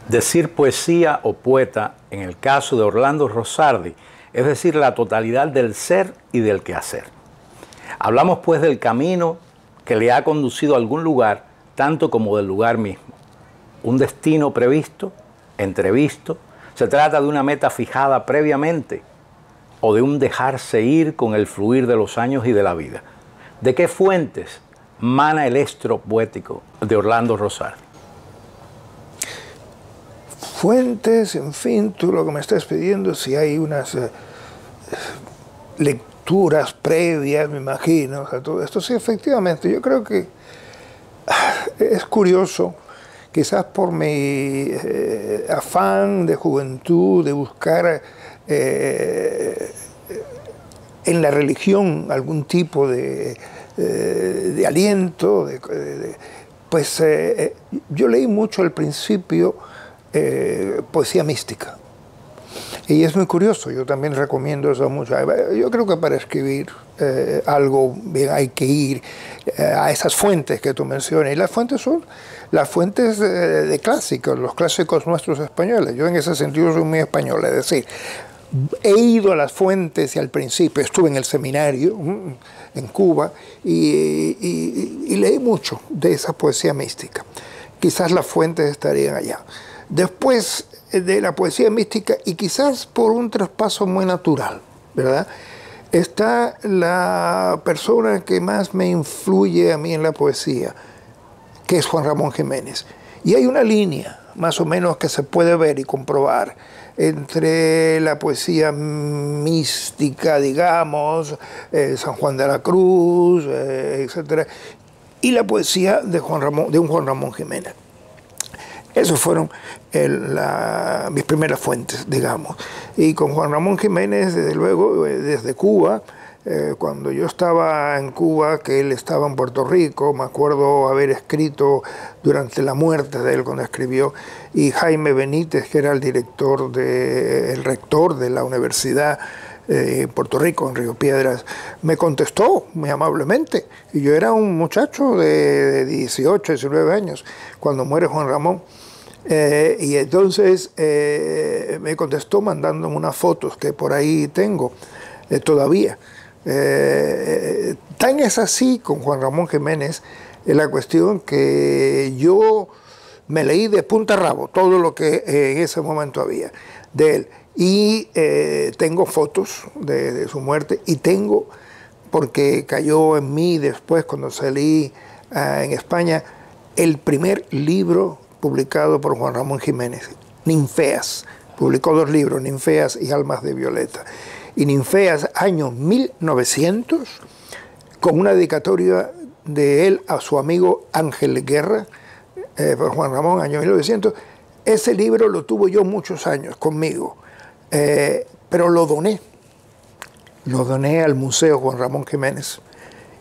Decir poesía o poeta, en el caso de Orlando Rosardi, es decir, la totalidad del ser y del quehacer. Hablamos pues del camino que le ha conducido a algún lugar, tanto como del lugar mismo. Un destino previsto, entrevisto, se trata de una meta fijada previamente o de un dejarse ir con el fluir de los años y de la vida. ¿De qué fuentes mana el estro poético de Orlando Rosardi? Fuentes, en fin, tú lo que me estás pidiendo, si hay unas lecturas previas, me imagino, o sea, todo esto. Sí, efectivamente, yo creo que es curioso, quizás por mi afán de juventud, de buscar en la religión algún tipo de aliento, pues yo leí mucho al principio poesía mística. Y es muy curioso, yo también recomiendo eso mucho. Yo creo que para escribir algo bien hay que ir a esas fuentes que tú mencionas. Y las fuentes son las fuentes de clásicos, los clásicos nuestros españoles. Yo en ese sentido soy muy español, es decir, he ido a las fuentes y al principio estuve en el seminario en Cuba y leí mucho de esa poesía mística. Quizás las fuentes estarían allá. Después de la poesía mística, y quizás por un traspaso muy natural, ¿verdad?, está la persona que más me influye a mí en la poesía, que es Juan Ramón Jiménez. Y hay una línea, más o menos, que se puede ver y comprobar entre la poesía mística, digamos, San Juan de la Cruz, etcétera, y la poesía de un Juan Ramón Jiménez. Esas fueron mis primeras fuentes, digamos. Y con Juan Ramón Jiménez, desde luego, desde Cuba, cuando yo estaba en Cuba, que él estaba en Puerto Rico, me acuerdo haber escrito durante la muerte de él, cuando escribió, y Jaime Benítez, que era el rector de la universidad en Puerto Rico, en Río Piedras, me contestó muy amablemente. Y yo era un muchacho de 18, 19 años, cuando muere Juan Ramón. Y entonces me contestó mandándome unas fotos que por ahí tengo todavía. Tan es así con Juan Ramón Jiménez la cuestión que yo me leí de punta a rabo todo lo que en ese momento había de él. Y tengo fotos de su muerte, y tengo, porque cayó en mí después cuando salí en España, el primer libro publicado por Juan Ramón Jiménez, Ninfeas. Publicó 2 libros, Ninfeas y Almas de Violeta. Y Ninfeas, año 1900, con una dedicatoria de él a su amigo Ángel Guerra, por Juan Ramón, año 1900. Ese libro lo tuve yo muchos años conmigo, pero lo doné al Museo Juan Ramón Jiménez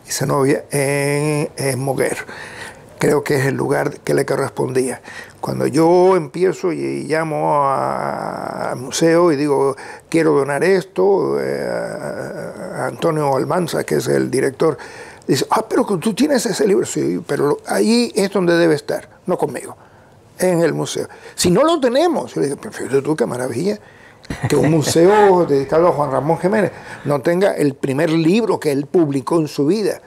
y Zenobia en Moguer. Creo que es el lugar que le correspondía. Cuando yo empiezo y llamo al museo y digo, quiero donar esto, a Antonio Almanza, que es el director, dice, pero tú tienes ese libro. Sí, pero ahí es donde debe estar, no conmigo, en el museo. Si no lo tenemos, yo le digo, fíjate tú, qué maravilla, que un museo dedicado a Juan Ramón Jiménez no tenga el primer libro que él publicó en su vida.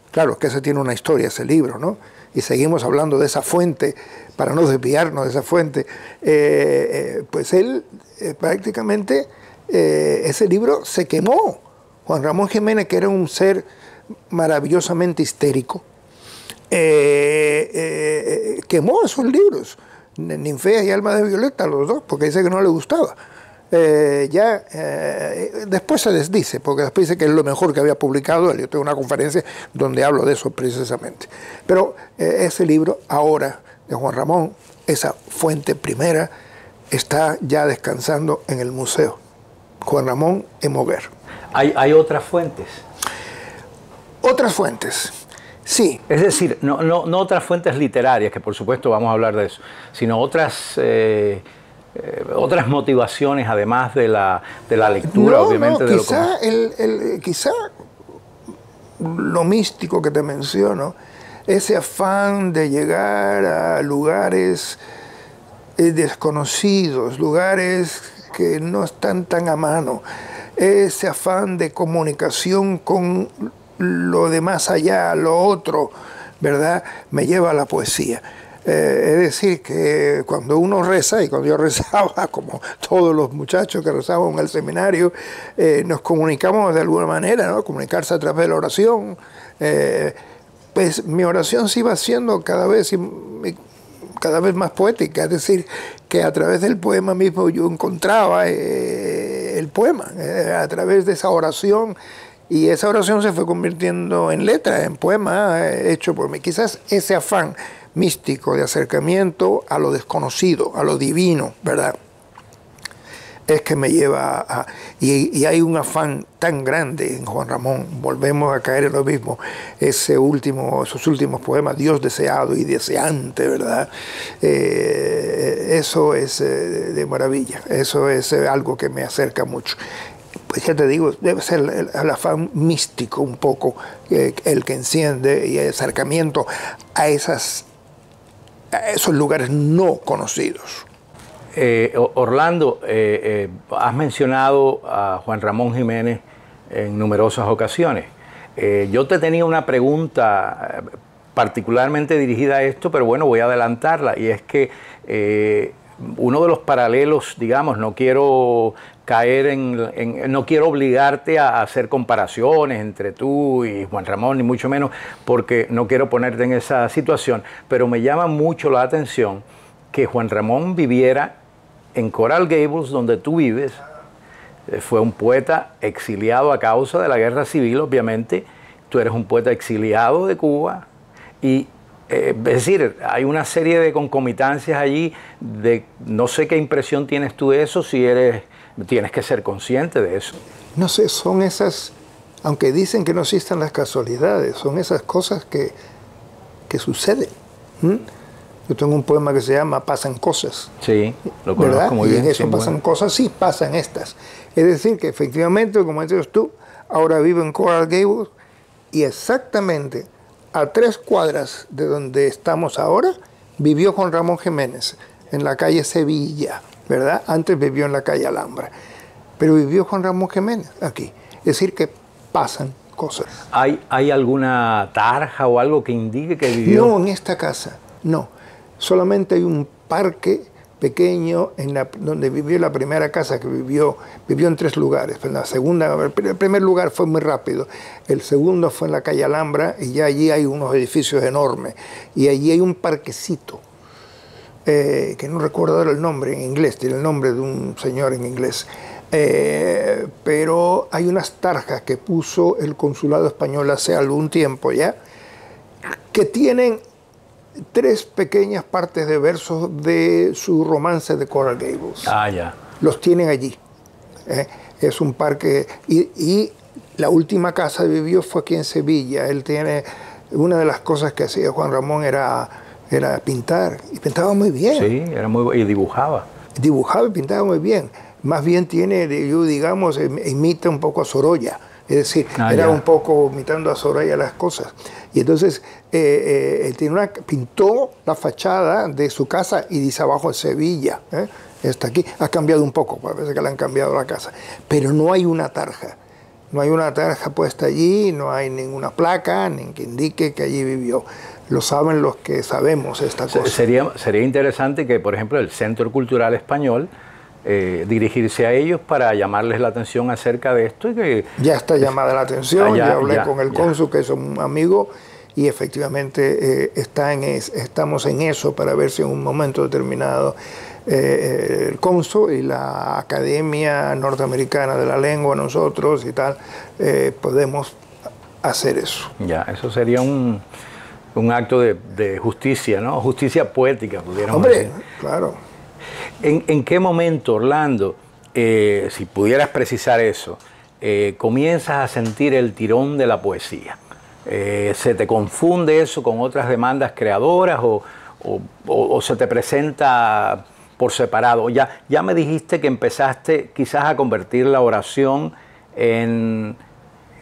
Claro, que ese tiene una historia, ese libro, ¿no? Y seguimos hablando de esa fuente, para no desviarnos de esa fuente. Pues él prácticamente, ese libro se quemó. Juan Ramón Jiménez, que era un ser maravillosamente histérico, quemó esos libros, Ninfeas y Almas de Violeta, los dos, porque dice que no le gustaba. Después se desdice, porque después dice que es lo mejor que había publicado. Yo tengo una conferencia donde hablo de eso precisamente. Pero ese libro ahora de Juan Ramón, esa fuente primera, está ya descansando en el museo Juan Ramón en Moguer. ¿Hay otras fuentes? Otras fuentes, sí. Es decir, no otras fuentes literarias, que por supuesto vamos a hablar de eso, sino otras motivaciones además de la lectura, obviamente. Quizá lo místico que te menciono, ese afán de llegar a lugares desconocidos, lugares que no están tan a mano. Ese afán de comunicación con lo de más allá, lo otro, ¿verdad?, me lleva a la poesía. Es decir, que cuando uno reza, y cuando yo rezaba, como todos los muchachos que rezaban en el seminario, nos comunicamos de alguna manera, ¿no? Comunicarse a través de la oración. Pues mi oración se iba haciendo cada vez más poética, es decir, que a través del poema mismo yo encontraba el poema, a través de esa oración, y esa oración se fue convirtiendo en letra, en poema hecho por mí. Quizás ese afán místico de acercamiento a lo desconocido, a lo divino, ¿verdad?, es que me lleva a... Y hay un afán tan grande en Juan Ramón, volvemos a caer en lo mismo, esos últimos poemas, Dios deseado y deseante, ¿verdad? Eso es de maravilla, eso es algo que me acerca mucho. Pues ya te digo, debe ser el afán místico un poco el que enciende, y el acercamiento a esos lugares no conocidos. Orlando, has mencionado a Juan Ramón Jiménez en numerosas ocasiones. Yo te tenía una pregunta particularmente dirigida a esto, pero bueno, voy a adelantarla, y es que uno de los paralelos, digamos, no quiero caer no quiero obligarte a hacer comparaciones entre tú y Juan Ramón, ni mucho menos, porque no quiero ponerte en esa situación, pero me llama mucho la atención que Juan Ramón viviera en Coral Gables, donde tú vives. Fue un poeta exiliado a causa de la guerra civil, obviamente. Tú eres un poeta exiliado de Cuba. Y, es decir, hay una serie de concomitancias allí. No sé qué impresión tienes tú de eso, tienes que ser consciente de eso. No sé, son esas, aunque dicen que no existen las casualidades, son esas cosas que suceden. Yo tengo un poema que se llama Pasan cosas. Sí, lo conozco muy bien. Y en eso pasan cosas, sí, pasan estas. Es decir, que efectivamente, como dices tú, ahora vivo en Coral Gables, y exactamente a 3 cuadras de donde estamos ahora, vivió Juan Ramón Jiménez, en la calle Sevilla, ¿verdad? Antes vivió en la calle Alhambra. Pero vivió Juan Ramón Jiménez aquí. Es decir, que pasan cosas. ¿Hay alguna tarja o algo que indique que vivió? No, en esta casa, no. Solamente hay un parque pequeño donde vivió la primera casa que vivió en 3 lugares. El primer lugar fue muy rápido, el segundo fue en la calle Alhambra, y ya allí hay unos edificios enormes, y allí hay un parquecito, que no recuerdo ahora el nombre en inglés, tiene el nombre de un señor en inglés, pero hay unas tarjas que puso el consulado español hace algún tiempo ya, que tienen 3 pequeñas partes de versos de su romance de Coral Gables. Ah, ya. Los tienen allí. Es un parque. Y la última casa que vivió fue aquí en Sevilla. Él tiene... Una de las cosas que hacía Juan Ramón era pintar. Y pintaba muy bien. Sí, y dibujaba. Dibujaba y pintaba muy bien. Más bien digamos, imita un poco a Sorolla. Es decir, era un poco imitando a Soraya las cosas. Y entonces él pintó la fachada de su casa y dice abajo Sevilla. Está aquí. Ha cambiado un poco, parece que le han cambiado la casa. Pero no hay una tarja. No hay una tarja puesta allí, no hay ninguna placa ni que indique que allí vivió. Lo saben los que sabemos esta cosa. Sería interesante que, por ejemplo, el Centro Cultural Español dirigirse a ellos para llamarles la atención acerca de esto. Ya está llamada la atención, ya hablé con el cónsul, que es un amigo, y efectivamente estamos en eso para ver si en un momento determinado el cónsul y la Academia Norteamericana de la Lengua, nosotros y tal, podemos hacer eso. Ya, eso sería un acto de justicia, ¿no? Justicia poética, pudiéramos decir. Claro. ¿En qué momento, Orlando, si pudieras precisar eso, comienzas a sentir el tirón de la poesía? ¿Se te confunde eso con otras demandas creadoras o se te presenta por separado? Ya me dijiste que empezaste quizás a convertir la oración en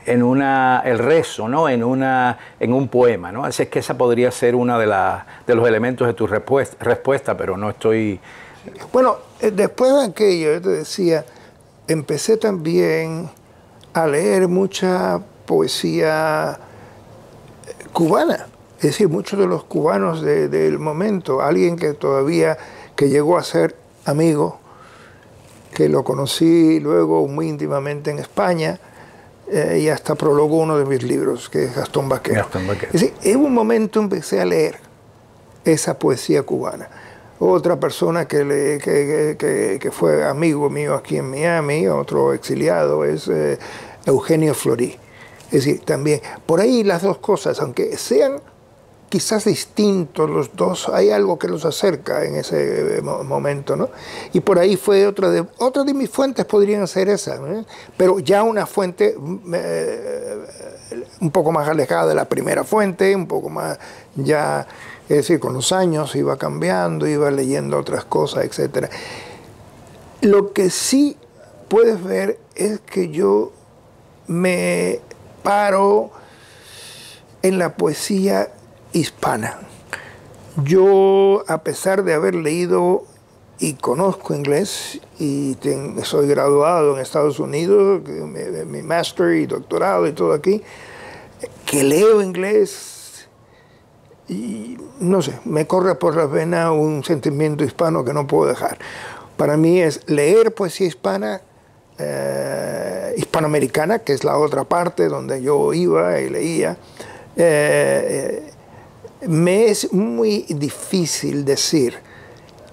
el rezo, ¿no? en un poema, ¿no? Así es que esa podría ser una de los elementos de tu respuesta, pero no estoy Bueno, después de aquello, yo te decía, empecé también a leer mucha poesía cubana. Es decir, muchos de los cubanos del momento, alguien que todavía, que llegó a ser amigo, que lo conocí luego muy íntimamente en España, y hasta prologó uno de mis libros, que es Gastón Baquero. Gastón Baquero. Es decir, en un momento empecé a leer esa poesía cubana. Otra persona que fue amigo mío aquí en Miami, otro exiliado, es Eugenio Florí. Es decir, también, por ahí las dos cosas, aunque sean quizás distintos los dos, hay algo que los acerca en ese momento, ¿no? Y por ahí fue otra de mis fuentes, podrían ser esas, ¿no? Pero ya una fuente un poco más alejada de la primera fuente, un poco más ya, es decir, con los años iba cambiando, iba leyendo otras cosas, etc. Lo que sí puedes ver es que yo me paro en la poesía hispana. Yo, a pesar de haber leído y conozco inglés y soy graduado en Estados Unidos, mi máster y doctorado y todo aquí, que leo inglés y no sé, me corre por las venas un sentimiento hispano que no puedo dejar. Para mí es leer poesía hispana, hispanoamericana, que es la otra parte donde yo iba y leía. Me es muy difícil decir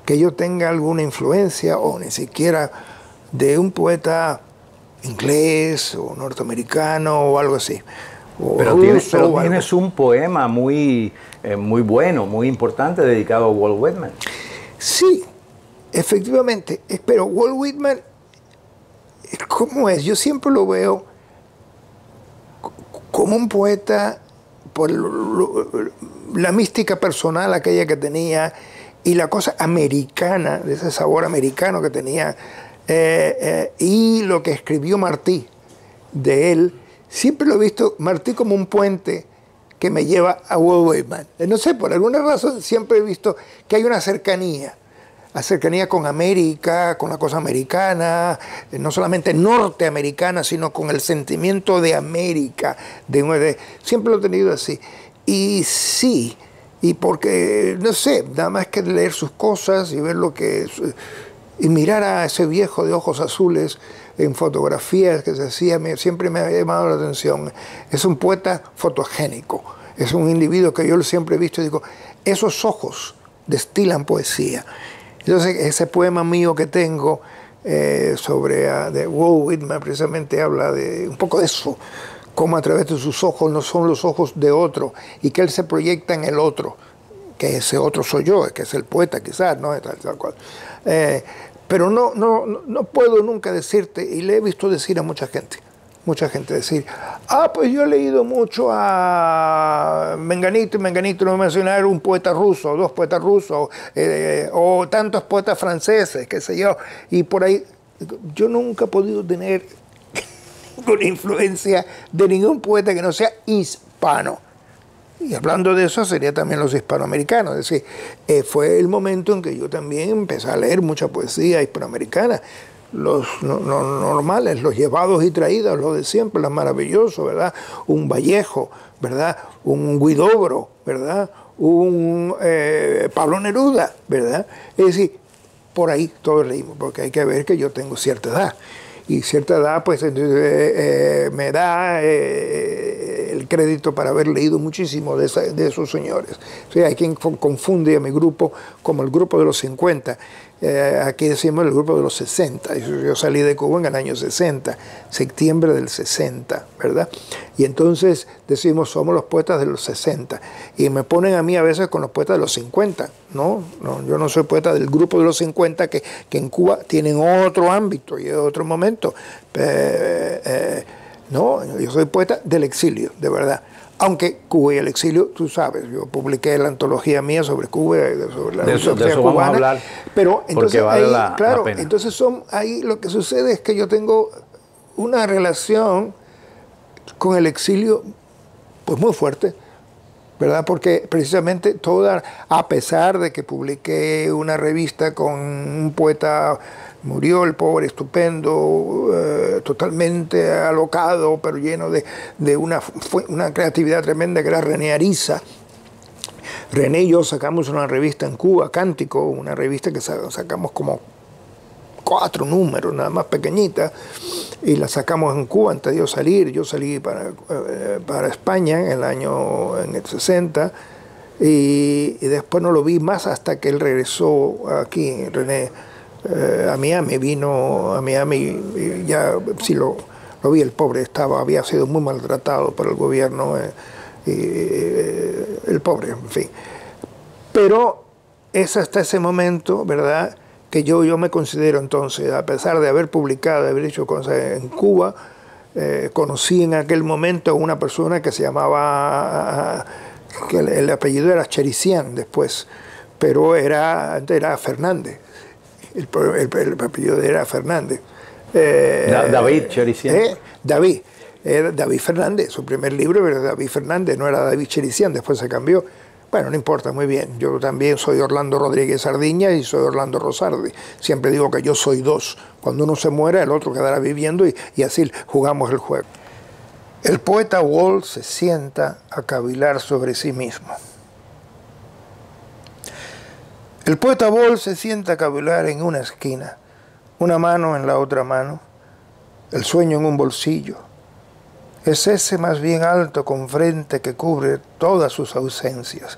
que yo tenga alguna influencia o ni siquiera de un poeta inglés o norteamericano o algo así. Pero tienes un poema muy bueno, muy importante dedicado a Walt Whitman. Sí, efectivamente. Pero Walt Whitman, ¿cómo es? Yo siempre lo veo como un poeta por la mística personal aquella que tenía y la cosa americana, de ese sabor americano que tenía, y lo que escribió Martí de él. Siempre lo he visto Martí como un puente que me lleva a Walt Whitman. No sé, por alguna razón siempre he visto que hay una cercanía con América, con la cosa americana, no solamente norteamericana, sino con el sentimiento de América. Siempre lo he tenido así. Y sí, y porque, no sé, nada más que leer sus cosas y ver lo que es, y mirar a ese viejo de ojos azules en fotografías que se hacía, siempre me ha llamado la atención. Es un poeta fotogénico, es un individuo que yo siempre he visto y digo, esos ojos destilan poesía. Entonces, ese poema mío que tengo de Walt Whitman precisamente habla de un poco de eso, cómo a través de sus ojos no son los ojos de otro y que él se proyecta en el otro, que ese otro soy yo, que es el poeta quizás, ¿no? Tal cual. Pero no puedo nunca decirte, y le he visto decir a mucha gente decir, pues yo he leído mucho a Menganito y Menganito, no mencionar un poeta ruso, dos poetas rusos, o tantos poetas franceses, qué sé yo, y por ahí, yo nunca he podido tener una influencia de ningún poeta que no sea hispano. Y hablando de eso, sería también los hispanoamericanos. Es decir, fue el momento en que yo también empecé a leer mucha poesía hispanoamericana. Los normales, los llevados y traídos, lo de siempre, los maravillosos, ¿verdad? Un Vallejo, ¿verdad? Un Huidobro, ¿verdad? Un Pablo Neruda, ¿verdad? Es decir, por ahí todos leímos, porque hay que ver que yo tengo cierta edad. Y cierta edad, pues, me da el crédito para haber leído muchísimo de esos señores. O sea, hay quien confunde a mi grupo como el grupo de los 50. Aquí decimos el grupo de los 60. Yo salí de Cuba en el año 60, septiembre del 60, ¿verdad? Y entonces decimos, somos los poetas de los 60. Y me ponen a mí a veces con los poetas de los 50. No, yo no soy poeta del grupo de los 50 que en Cuba tienen otro ámbito y otro momento. No, yo soy poeta del exilio, de verdad. Aunque Cuba y el exilio, tú sabes, yo publiqué la antología mía sobre Cuba, sobre la sociedad cubana. Vamos a hablar, pero entonces vale ahí, la pena. Entonces ahí lo que sucede es que yo tengo una relación con el exilio pues muy fuerte, ¿verdad? Porque precisamente a pesar de que publiqué una revista con un poeta, murió el pobre, estupendo, totalmente alocado, pero lleno de una creatividad tremenda, que era René Ariza. René y yo sacamos una revista en Cuba, Cántico, una revista que sacamos como 4 números, nada más pequeñita, y la sacamos en Cuba antes de yo salir. Yo salí para España en el 60, y después no lo vi más hasta que él regresó aquí, René, a Miami. Vino a Miami y ya sí lo vi, el pobre había sido muy maltratado por el gobierno, el pobre, en fin. Pero es hasta ese momento, ¿verdad?, que yo me considero entonces, a pesar de haber publicado, de haber hecho cosas en Cuba, conocí en aquel momento a una persona que se llamaba, que el apellido era Cherisian después, pero antes era Fernández, el apellido era Fernández. David Cherisian. David Fernández, su primer libro era David Fernández, no era David Cherisian, después se cambió. Bueno, no importa, muy bien. Yo también soy Orlando Rodríguez Sardiña y soy Orlando Rosardi. Siempre digo que yo soy dos. Cuando uno se muera, el otro quedará viviendo y así jugamos el juego. El poeta Walt se sienta a cavilar sobre sí mismo. El poeta Walt se sienta a cavilar en una esquina, una mano en la otra mano, el sueño en un bolsillo. Es ese más bien alto con frente que cubre todas sus ausencias,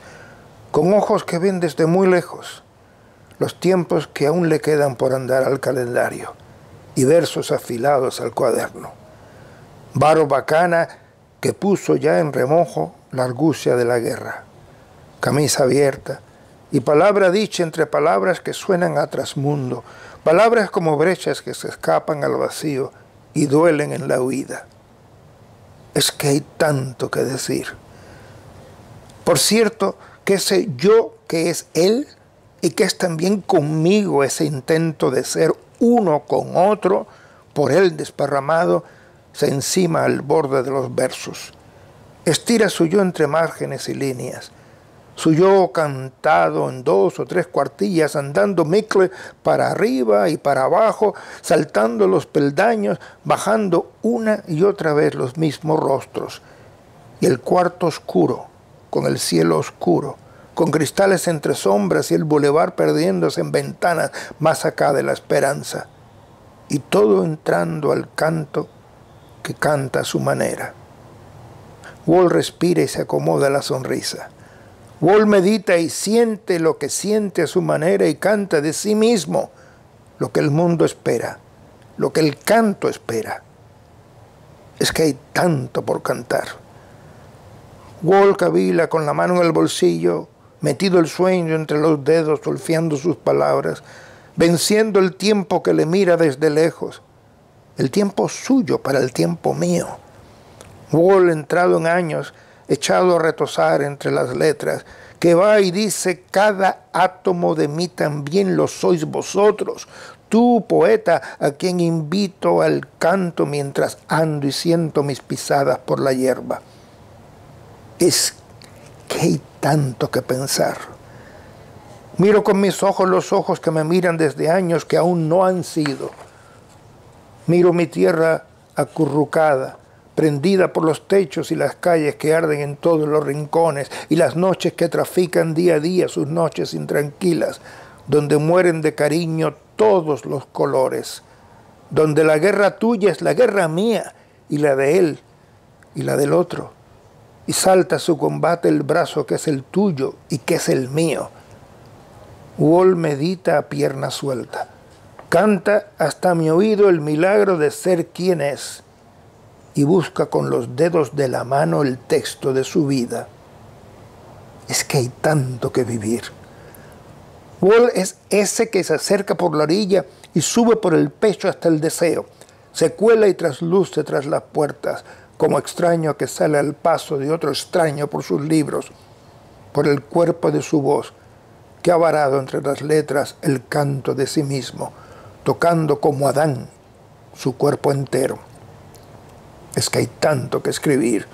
con ojos que ven desde muy lejos los tiempos que aún le quedan por andar al calendario y versos afilados al cuaderno. Barbacana que puso ya en remojo la argucia de la guerra, camisa abierta y palabra dicha entre palabras que suenan a trasmundo, palabras como brechas que se escapan al vacío y duelen en la huida. Es que hay tanto que decir. Por cierto, que ese yo que es él y que es también conmigo ese intento de ser uno con otro, por él desparramado, se encima al borde de los versos. Estira su yo entre márgenes y líneas, su yo cantado en 2 o 3 cuartillas, andando micle para arriba y para abajo, saltando los peldaños, bajando una y otra vez los mismos rostros. Y el cuarto oscuro, con el cielo oscuro, con cristales entre sombras y el bulevar perdiéndose en ventanas más acá de la esperanza. Y todo entrando al canto que canta a su manera. Walt respira y se acomoda la sonrisa. Walt medita y siente lo que siente a su manera y canta de sí mismo lo que el mundo espera, lo que el canto espera. Es que hay tanto por cantar. Walt cavila con la mano en el bolsillo, metido el sueño entre los dedos, solfeando sus palabras, venciendo el tiempo que le mira desde lejos, el tiempo suyo para el tiempo mío. Walt, entrado en años, echado a retosar entre las letras, que va y dice: cada átomo de mí también lo sois vosotros, tú, poeta, a quien invito al canto mientras ando y siento mis pisadas por la hierba. Es que hay tanto que pensar. Miro con mis ojos los ojos que me miran desde años que aún no han sido. Miro mi tierra acurrucada, prendida por los techos y las calles que arden en todos los rincones, y las noches que trafican día a día sus noches intranquilas, donde mueren de cariño todos los colores, donde la guerra tuya es la guerra mía, y la de él, y la del otro, y salta a su combate el brazo que es el tuyo y que es el mío. Walt medita a pierna suelta, canta hasta mi oído el milagro de ser quien es, y busca con los dedos de la mano el texto de su vida. Es que hay tanto que vivir. Walt es ese que se acerca por la orilla y sube por el pecho hasta el deseo. Se cuela y trasluce tras las puertas, como extraño que sale al paso de otro extraño por sus libros, por el cuerpo de su voz, que ha varado entre las letras el canto de sí mismo, tocando como Adán su cuerpo entero. Es que hay tanto que escribir.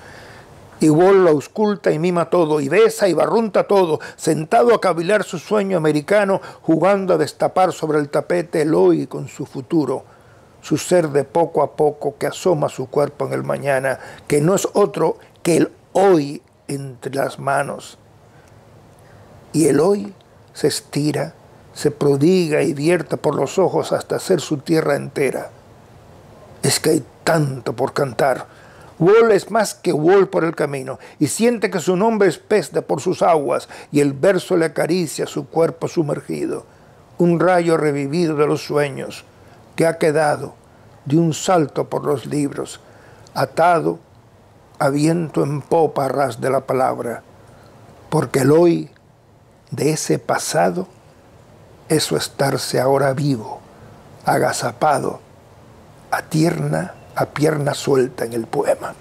Y Wall lo ausculta y mima todo, y besa y barrunta todo, sentado a cavilar su sueño americano, jugando a destapar sobre el tapete el hoy con su futuro, su ser de poco a poco que asoma su cuerpo en el mañana, que no es otro que el hoy entre las manos. Y el hoy se estira, se prodiga y vierte por los ojos hasta hacer su tierra entera. Es que hay tanto por cantar. Wall es más que Wall por el camino, y siente que su nombre es pez de por sus aguas, y el verso le acaricia su cuerpo sumergido. Un rayo revivido de los sueños, que ha quedado de un salto por los libros, atado a viento en popa a ras de la palabra, porque el hoy de ese pasado es su estarse ahora vivo, agazapado, a pierna suelta en el poema.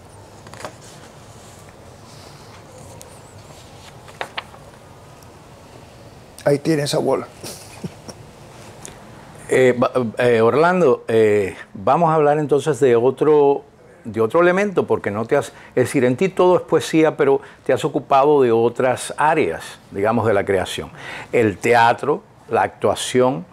Ahí tienes a Wall. Orlando, vamos a hablar entonces de otro elemento, porque no te has, es decir, en ti todo es poesía, pero te has ocupado de otras áreas, digamos, de la creación. El teatro, la actuación,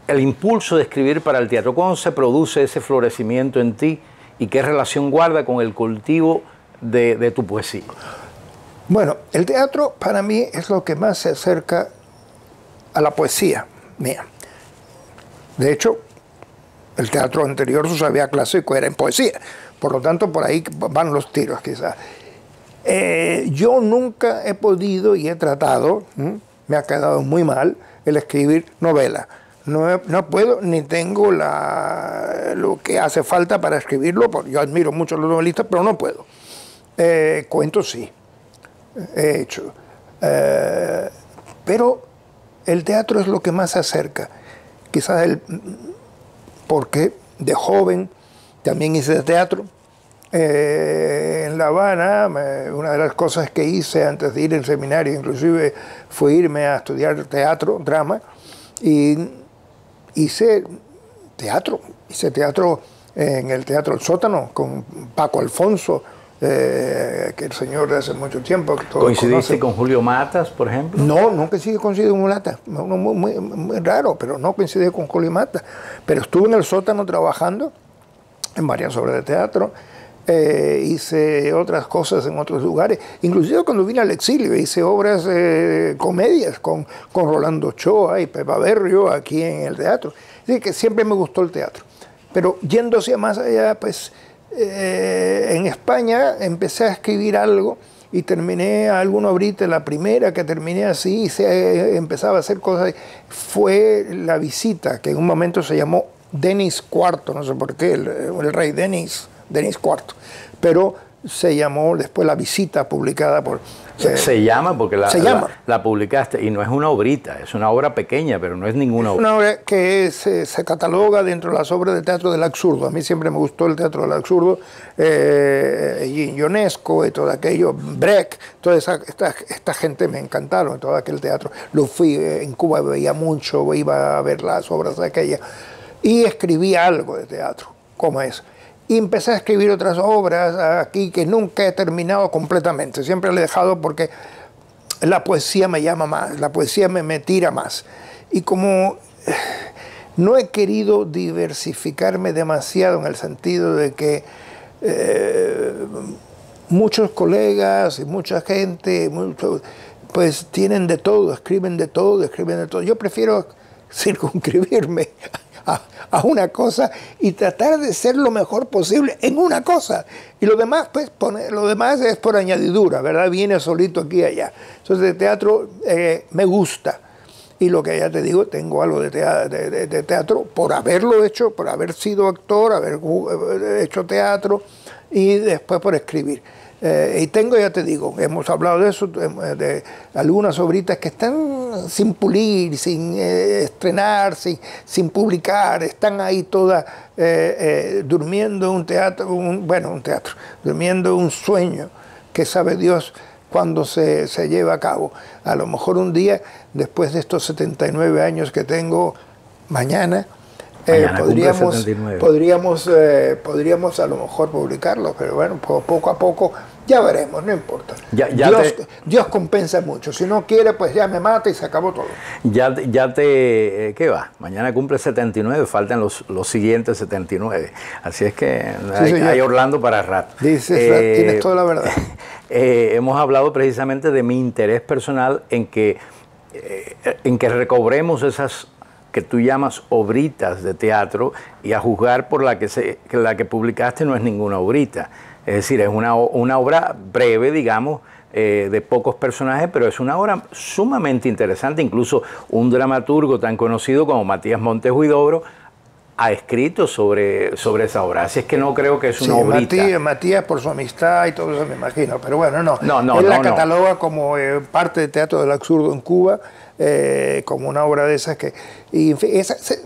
el impulso de escribir para el teatro. ¿Cómo se produce ese florecimiento en ti y qué relación guarda con el cultivo de tu poesía? Bueno, el teatro para mí es lo que más se acerca a la poesía mía. De hecho, el teatro anterior, su sabiduría clásico, era en poesía. Por lo tanto, por ahí van los tiros, quizás. Yo nunca he podido y he tratado, me ha quedado muy mal, el escribir novela. No puedo ni tengo lo que hace falta para escribirlo, porque yo admiro mucho a los novelistas, pero no puedo. Cuentos sí, he hecho. Pero el teatro es lo que más se acerca. Quizás porque de joven también hice teatro. En La Habana, una de las cosas que hice antes de ir al seminario, inclusive, fue irme a estudiar teatro, drama, y hice teatro en el Teatro El Sótano con Paco Alfonso, que el señor de hace mucho tiempo. Que ¿Coincidiste con Julio Matas, por ejemplo? No, nunca coincidí con Matas, muy raro, pero no coincidí con Julio Matas. Pero estuve en el sótano trabajando en varias obras de teatro, hice otras cosas en otros lugares, inclusive cuando vine al exilio hice obras, comedias con Rolando Ochoa y Pepa Berrio aquí en el teatro. Así que siempre me gustó el teatro. Pero yéndose más allá, pues en España empecé a escribir algo y terminé alguna obrita, la primera que terminé así, empezaba a hacer cosas, fue La Visita, que en un momento se llamó Denis IV, no sé por qué, el rey Denis IV, pero se llamó después La Visita, publicada por... se llama porque la publicaste, y no es una obrita, es una obra pequeña, pero no es ninguna obra. Es una obra que se cataloga dentro de las obras del teatro del absurdo. A mí siempre me gustó el teatro del absurdo, Ionesco y todo aquello, Brecht, toda esta gente me encantaron, todo aquel teatro. Lo fui, en Cuba veía mucho, iba a ver las obras de aquella, y escribí algo de teatro, como es. Y empecé a escribir otras obras aquí que nunca he terminado completamente. Siempre le he dejado porque la poesía me llama más, la poesía me tira más. Y como no he querido diversificarme demasiado en el sentido de que muchos colegas y mucha gente pues tienen de todo, escriben de todo, escriben de todo. Yo prefiero circunscribirme a una cosa y tratar de ser lo mejor posible en una cosa. Y lo demás, pues, lo demás es por añadidura, ¿verdad? Viene solito aquí y allá. Entonces, el teatro me gusta. Y lo que ya te digo, tengo algo de teatro por haberlo hecho, por haber sido actor, haber hecho teatro y después por escribir. Y tengo, ya te digo, hemos hablado de eso, de algunas obritas que están sin pulir, sin estrenar, sin publicar, están ahí todas durmiendo un teatro, durmiendo un sueño que sabe Dios cuando se lleva a cabo. A lo mejor un día, después de estos 79 años que tengo, mañana podríamos a lo mejor publicarlo, pero bueno, poco a poco Ya veremos, no importa. Dios compensa mucho. Si no quiere, pues ya me mata y se acabó todo. ¿Qué va? Mañana cumple 79, faltan los siguientes 79. Así es que hay Orlando para rato. Dices, tienes toda la verdad. Hemos hablado precisamente de mi interés personal en que recobremos esas que tú llamas obritas de teatro, y a juzgar por la que publicaste no es ninguna obrita. Es decir, es una obra breve, digamos, de pocos personajes, pero es una obra sumamente interesante. Incluso un dramaturgo tan conocido como Matías Montes Huidobro ha escrito sobre esa obra. Así es que no creo que es una obrita. Matías por su amistad y todo eso me imagino, pero bueno, no. Él la cataloga como parte del teatro del absurdo en Cuba, como una obra de esas que... Y, en fin,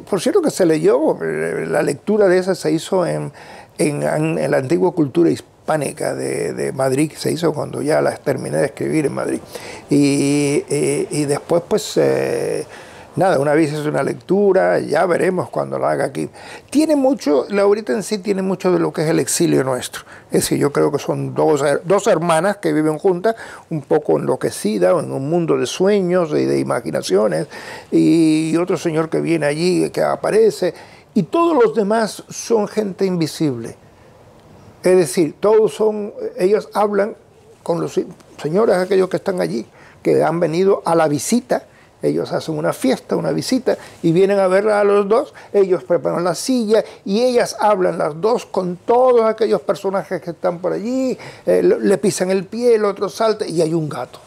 por cierto que se leyó, la lectura de esa se hizo en la antigua cultura hispánica de Madrid, que se hizo cuando ya las terminé de escribir en Madrid. Y después, pues, nada, una vez es una lectura, ya veremos cuando la haga aquí. Tiene mucho, la obra en sí tiene mucho de lo que es el exilio nuestro. Es decir, yo creo que son dos hermanas que viven juntas, un poco enloquecidas, en un mundo de sueños y de imaginaciones, y otro señor que viene allí, que aparece, y todos los demás son gente invisible. Es decir, ellos hablan con los señores aquellos que están allí, que han venido a la visita. Ellos hacen una fiesta, una visita, y vienen a verla a los dos. Ellos preparan la silla y ellas hablan las dos con todos aquellos personajes que están por allí. Le pisan el pie, el otro salta, y hay un gato.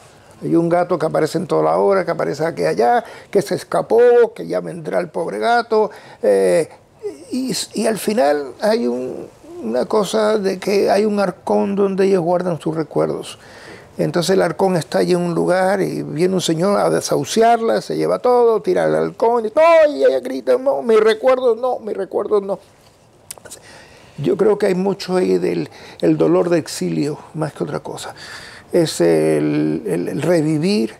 Hay un gato que aparece en toda la obra, que aparece aquí y allá, que se escapó, que ya vendrá el pobre gato. Y al final hay una cosa de que hay un arcón donde ellos guardan sus recuerdos. Entonces el arcón está allí en un lugar y viene un señor a desahuciarla, se lleva todo, tira el halcón y ella grita, no, mis recuerdos no, mis recuerdos no. Yo creo que hay mucho ahí del dolor de exilio, más que otra cosa. Es el revivir,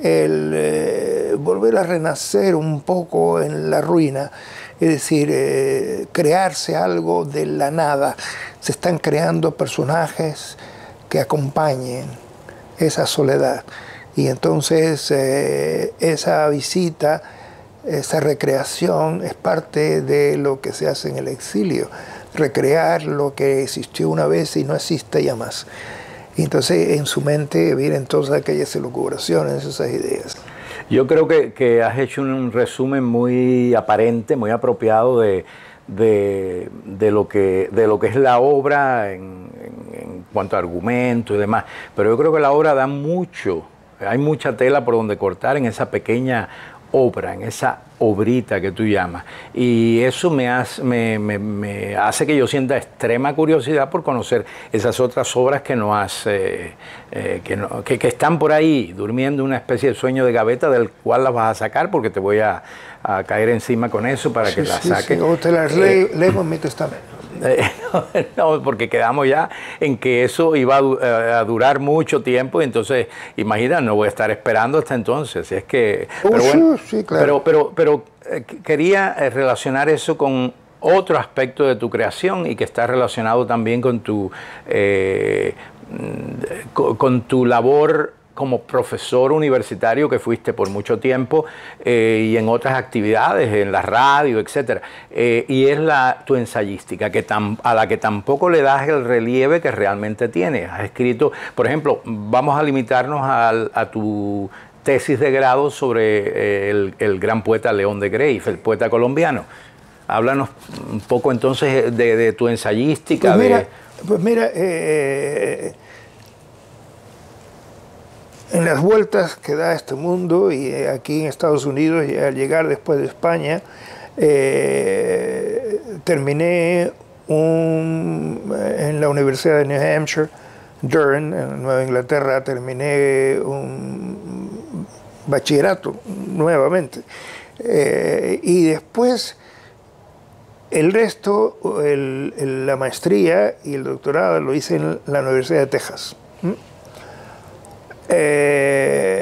el volver a renacer un poco en la ruina. Es decir, crearse algo de la nada. Se están creando personajes que acompañen esa soledad. Y entonces esa visita, esa recreación es parte de lo que se hace en el exilio. Recrear lo que existió una vez y no existe ya más. Y entonces en su mente vienen todas aquellas elucubraciones, esas ideas. Yo creo que has hecho un resumen muy aparente, muy apropiado de lo que es la obra en cuanto a argumento y demás. Pero yo creo que la obra da mucho, hay mucha tela por donde cortar en esa pequeña obra, en esa obrita que tú llamas. Y eso me hace que yo sienta extrema curiosidad por conocer esas otras obras que no has, que están por ahí durmiendo una especie de sueño de gaveta, del cual las vas a sacar, porque te voy a caer encima con eso para que las saques. Sí. O te las leo en mi testamento. No, porque quedamos ya en que eso iba a durar mucho tiempo, y entonces, imagina, no voy a estar esperando hasta entonces. Es que, pero bueno, sí, claro. pero quería relacionar eso con otro aspecto de tu creación, y que está relacionado también con tu labor como profesor universitario que fuiste por mucho tiempo, y en otras actividades, en la radio, etc. Y es tu ensayística, a la que tampoco le das el relieve que realmente tiene. Has escrito, por ejemplo, vamos a limitarnos a tu tesis de grado sobre el gran poeta León de Greiff, el poeta colombiano. Háblanos un poco entonces de tu ensayística. Pues mira, en las vueltas que da este mundo, y aquí en Estados Unidos, y al llegar después de España, terminé en la Universidad de New Hampshire, Durham, en Nueva Inglaterra, terminé un bachillerato nuevamente. Y después el resto, la maestría y el doctorado lo hice en la Universidad de Texas.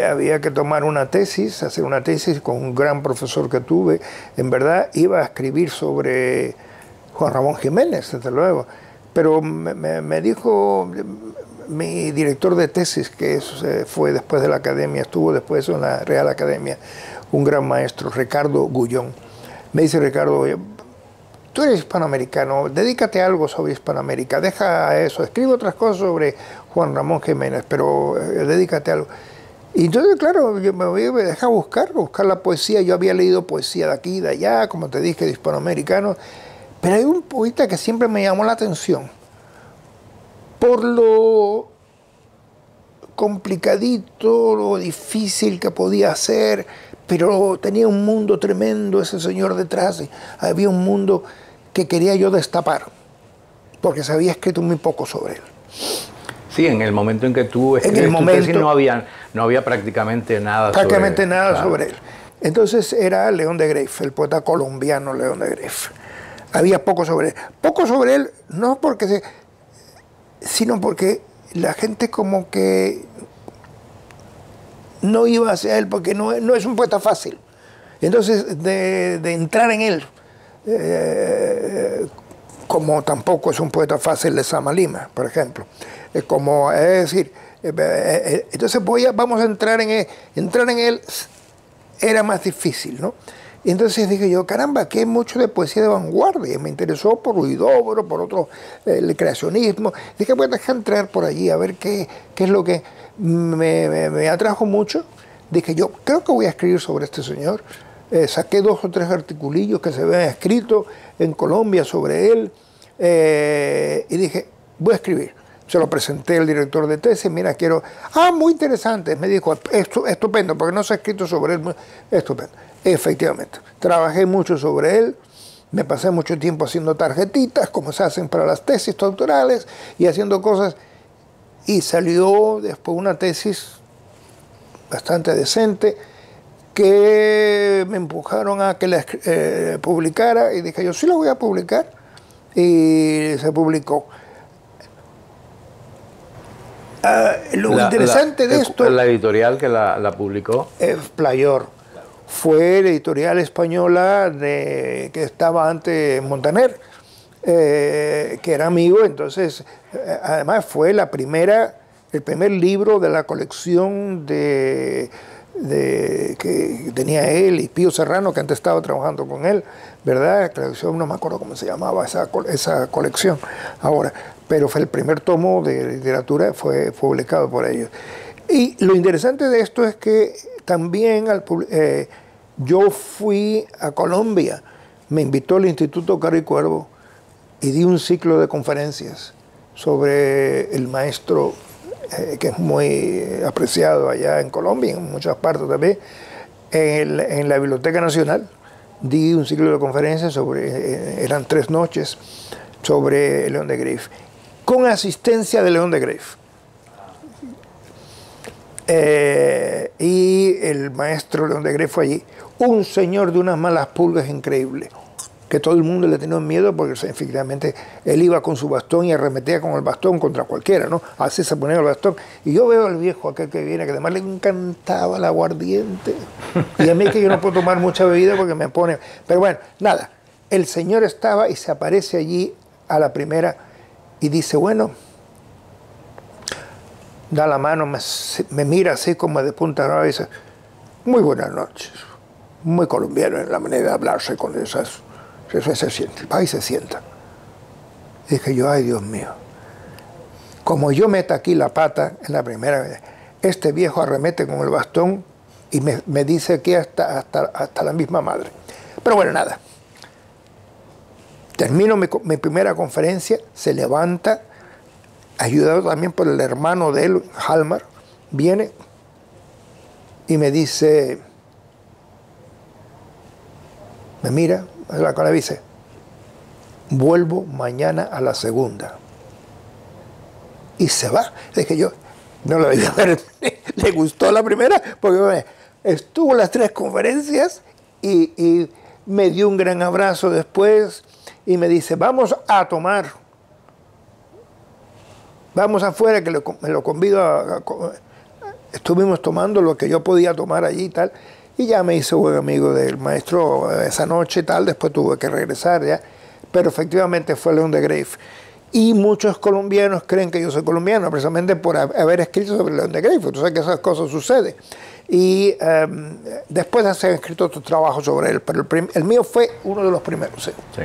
Había que tomar una tesis, hacer una tesis con un gran profesor que tuve. En verdad iba a escribir sobre Juan Ramón Jiménez, desde luego, pero me dijo, mi director de tesis, que fue después de la academia, estuvo después en la Real Academia, un gran maestro, Ricardo Gullón, me dice: Ricardo, oye, tú eres hispanoamericano, dedícate a algo sobre Hispanoamérica, deja eso, escribe otras cosas sobre Juan Ramón Jiménez, pero dedícate a algo. Y entonces, claro, yo me voy a dejar buscar la poesía. Yo había leído poesía de aquí y de allá, como te dije, de hispanoamericanos, pero hay un poeta que siempre me llamó la atención por lo complicadito, lo difícil que podía ser, pero tenía un mundo tremendo ese señor detrás. Había un mundo que quería yo destapar, porque se había escrito muy poco sobre él. Sí, en el momento en que tú escribes tu tesis no había prácticamente nada sobre él. Entonces era León de Greiff, el poeta colombiano León de Greiff. Había poco sobre él. Poco sobre él, no porque sino porque la gente como que no iba hacia él, porque no es un poeta fácil. Entonces, de entrar en él, como tampoco es un poeta fácil de Sama Lima, por ejemplo. Es decir, entonces vamos a entrar en él. Entrar en él era más difícil, ¿no? Y entonces dije yo, caramba, aquí hay mucho de poesía de vanguardia. Y me interesó por Huidobro, por otro, el creacionismo. Dije, voy a dejar entrar por allí a ver qué es lo que me atrajo mucho. Dije yo, creo que voy a escribir sobre este señor. Saqué 2 o 3 articulillos que se habían escrito en Colombia sobre él. Y dije, voy a escribir. Se lo presenté al director de tesis, mira, quiero... Ah, muy interesante. Me dijo, estupendo, porque no se ha escrito sobre él. Estupendo. Efectivamente. Trabajé mucho sobre él, me pasé mucho tiempo haciendo tarjetitas, como se hacen para las tesis doctorales, y haciendo cosas. Y salió después una tesis bastante decente, que me empujaron a que la publicara, y dije yo, sí la voy a publicar, y se publicó. Lo interesante de esto... La editorial que la publicó. Playor. Fue la editorial española que estaba antes en Montaner, que era amigo. Entonces, además fue el primer libro de la colección que tenía él y Pío Serrano, que antes estaba trabajando con él, ¿verdad? La colección, no me acuerdo cómo se llamaba esa colección ahora, pero fue el primer tomo de literatura, fue publicado por ellos. Y lo interesante de esto es que también yo fui a Colombia, me invitó el Instituto Carro y Cuervo y di un ciclo de conferencias sobre el maestro, que es muy apreciado allá en Colombia, en muchas partes también, en la Biblioteca Nacional. Di un ciclo de conferencias eran 3 noches, sobre León de Greiff, con asistencia de León de Greiff. Y el maestro León de Greiff fue allí, un señor de unas malas pulgas increíbles, que todo el mundo le tenía miedo porque efectivamente él iba con su bastón y arremetía con el bastón contra cualquiera, ¿no? Así se ponía el bastón. Y yo veo al viejo aquel que viene, que además le encantaba el aguardiente. Y a mí que yo no puedo tomar mucha bebida porque me pone... Pero bueno, nada, el señor estaba y se aparece allí a la primera y dice, bueno, da la mano, me mira así como de punta a la y dice, muy buenas noches. Muy colombiano en la manera de hablarse con esas... Se siente, va y se sienta. Dije yo, ay Dios mío, como yo meta aquí la pata en la primera vez, este viejo arremete con el bastón y me dice que hasta la misma madre. Pero bueno, nada. Termino mi primera conferencia, se levanta, ayudado también por el hermano de él, Halmar, viene y me dice, me mira, la cara dice, vuelvo mañana a la segunda. Y se va. Dije yo, no lo debía ver, le gustó la primera, porque estuvo las 3 conferencias y me dio un gran abrazo después y me dice, vamos a tomar. Vamos afuera, que me lo convido estuvimos tomando lo que yo podía tomar allí y tal. Y ya me hice buen amigo del maestro esa noche y tal, después tuve que regresar ya. Pero efectivamente fue León de Greiff. Y muchos colombianos creen que yo soy colombiano precisamente por haber escrito sobre León de Greiff. Tú sabes que esas cosas suceden. Y después se han escrito otros trabajos sobre él, pero el mío fue uno de los primeros. Sí. Sí.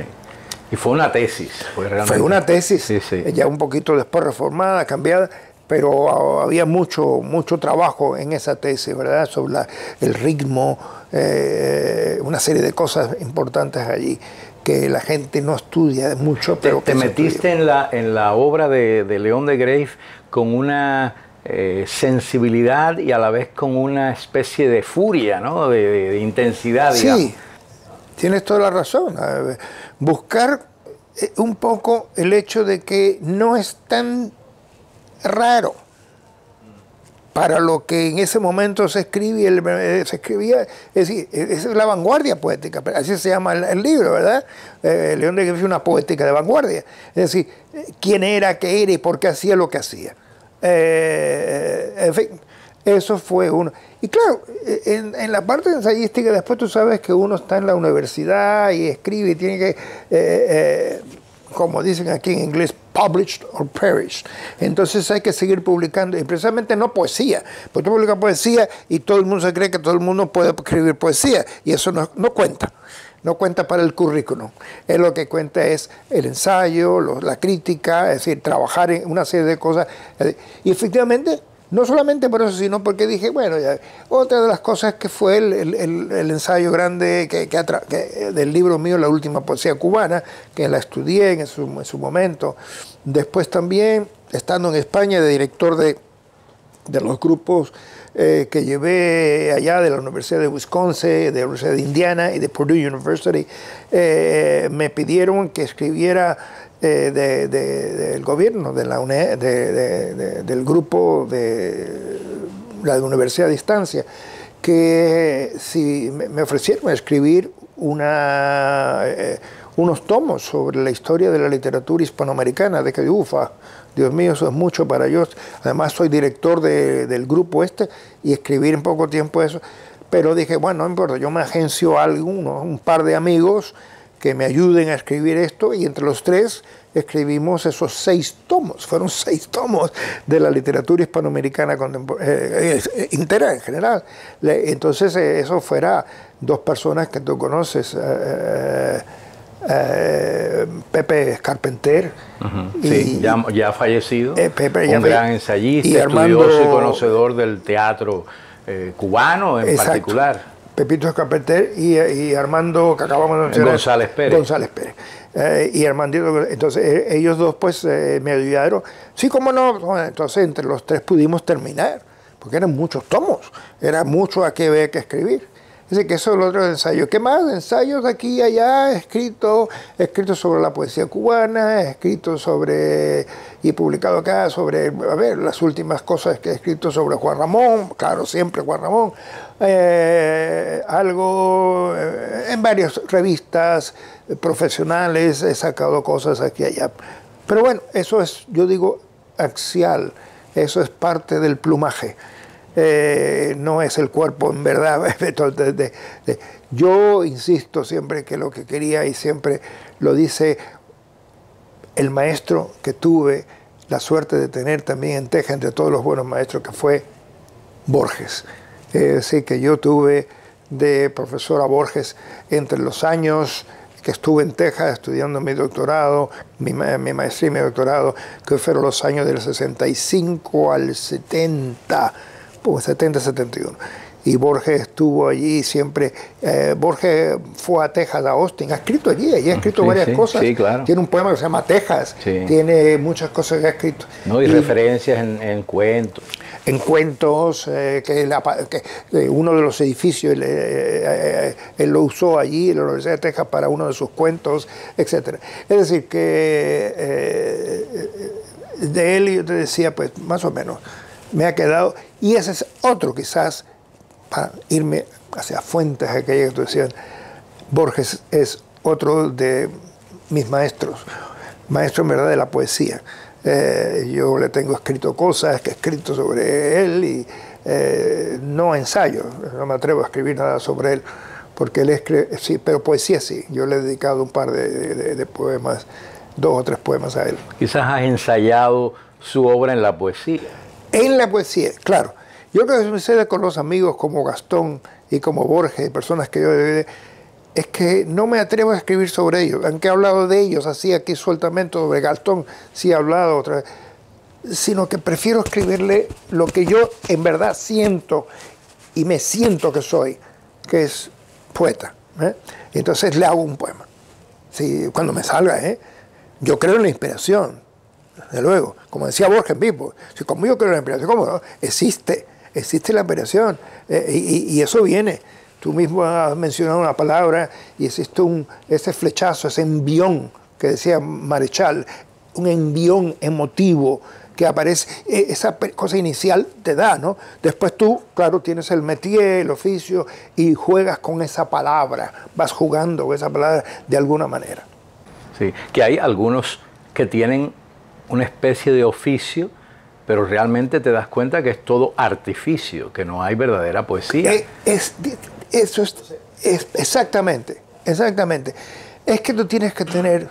Y fue una tesis. Fue una tesis, sí, sí. Ya un poquito después reformada, cambiada, pero había mucho trabajo en esa tesis, ¿verdad? Sobre el ritmo, una serie de cosas importantes allí que la gente no estudia mucho. Pero te metiste en la obra de León de Greiff con una sensibilidad y a la vez con una especie de furia, ¿no? de intensidad, digamos. Sí, tienes toda la razón. Buscar un poco el hecho de que no es tan raro para lo que en ese momento se escribía, es decir, es la vanguardia poética, así se llama el libro, ¿verdad? León de Greiff es una poética de vanguardia, es decir, quién era, qué era y por qué hacía lo que hacía. En fin, eso fue uno. Y claro, en la parte ensayística después tú sabes que uno está en la universidad y escribe y tiene que, como dicen aquí en inglés, published or perished. Entonces hay que seguir publicando, y precisamente no poesía, porque tú publicas poesía y todo el mundo se cree que todo el mundo puede escribir poesía, y eso no cuenta. No cuenta para el currículum. Lo que cuenta es el ensayo, la crítica, es decir, trabajar en una serie de cosas. Y efectivamente, no solamente por eso, sino porque dije, bueno, ya, otra de las cosas que fue el ensayo grande del libro mío, La última poesía cubana, que la estudié en su momento. Después también, estando en España, de director de los grupos que llevé allá de la Universidad de Wisconsin, de la Universidad de Indiana y de Purdue University, me pidieron que escribiera del gobierno, de la UNED, del grupo de la Universidad a Distancia, que si me ofrecieron escribir unos tomos sobre la historia de la literatura hispanoamericana, de que ufa, Dios mío, eso es mucho para ellos. Además, soy director del grupo y escribir en poco tiempo eso. Pero dije, bueno, no importa, yo me agencio a un par de amigos que me ayuden a escribir esto, y entre los tres escribimos esos 6 tomos. Fueron 6 tomos de la literatura hispanoamericana entera en general. Entonces, eso fuera 2 personas que tú conoces, Pepe Carpenter, sí, ya fallecido, Pepe, un gran ensayista, estudioso y conocedor del teatro cubano en particular. Pepito Carpenter y Armando, que acabamos de mencionar, González Pérez. Y Armandito, entonces ellos 2 pues me ayudaron. Sí, cómo no. Bueno, entonces entre los 3 pudimos terminar, porque eran muchos tomos, era mucho a que ver que escribir. Dice que eso es el otro ensayo. ¿Qué más? Ensayos aquí y allá, escrito sobre la poesía cubana, escrito sobre, y publicado acá sobre, a ver, las últimas cosas que he escrito sobre Juan Ramón, claro, siempre Juan Ramón, algo en varias revistas profesionales, he sacado cosas aquí y allá. Pero bueno, eso es, yo digo, axial, eso es parte del plumaje. No es el cuerpo en verdad. Yo insisto siempre que lo que quería, y siempre lo dice el maestro que tuve la suerte de tener también en Texas, entre todos los buenos maestros, que fue Borges. Sí, que yo tuve de profesor a Borges entre los años que estuve en Texas estudiando mi doctorado, mi maestría y mi doctorado, que fueron los años del 65 al 70, 70-71. Y Borges estuvo allí siempre. Borges fue a Texas, a Austin, ha escrito allí ha escrito varias cosas. Sí, claro. Tiene un poema que se llama Texas, tiene muchas cosas que ha escrito. No, y referencias en cuentos. En cuentos, que uno de los edificios, él lo usó allí, en la Universidad de Texas, para uno de sus cuentos, etc. Es decir, que de él yo te decía, pues más o menos, me ha quedado, y ese es otro quizás, para irme hacia fuentes aquellas que tú decías, Borges es otro de mis maestros, maestro en verdad de la poesía. Yo le tengo escrito cosas que he escrito sobre él, y no ensayos, no me atrevo a escribir nada sobre él, porque él escribe, sí, pero poesía sí, yo le he dedicado un par de poemas 2 o 3 poemas a él. Quizás has ensayado su obra en la poesía. En la poesía, claro. Yo creo que me sucede con los amigos como Gastón y como Borges, personas que yo... es que no me atrevo a escribir sobre ellos, aunque he hablado de ellos así aquí sueltamente, sobre Gastón sí he hablado otra vez, sino que prefiero escribirle lo que yo en verdad siento y me siento que soy, que es poeta. Entonces le hago un poema. Sí, cuando me salga, yo creo en la inspiración, desde luego. Como decía Borges en vivo, si como yo creo en la inspiración, ¿cómo no? Existe la inspiración y eso viene. Tú mismo has mencionado una palabra y existe ese flechazo, ese envión que decía Marechal, un envión emotivo que aparece, esa cosa inicial te da, ¿no? Después tú, claro, tienes el métier, el oficio y juegas con esa palabra, vas jugando con esa palabra de alguna manera. Sí, que hay algunos que tienen una especie de oficio, pero realmente te das cuenta que es todo artificio, que no hay verdadera poesía. Eso es exactamente. Es que tú tienes que tener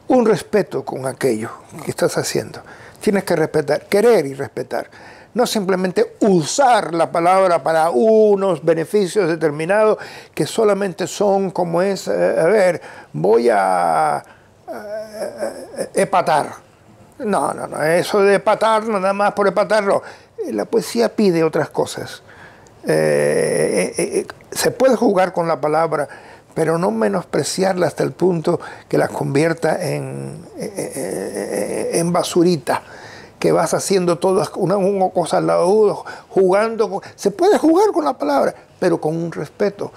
un respeto con aquello que estás haciendo. Tienes que respetar, querer y respetar. No simplemente usar la palabra para unos beneficios determinados que solamente son como es, a ver, voy a epatar. No, eso de epatar, nada más por epatar, no. La poesía pide otras cosas. Se puede jugar con la palabra, pero no menospreciarla hasta el punto que la convierta en basurita, que vas haciendo todas una cosa al lado, jugando. Se puede jugar con la palabra, pero con un respeto.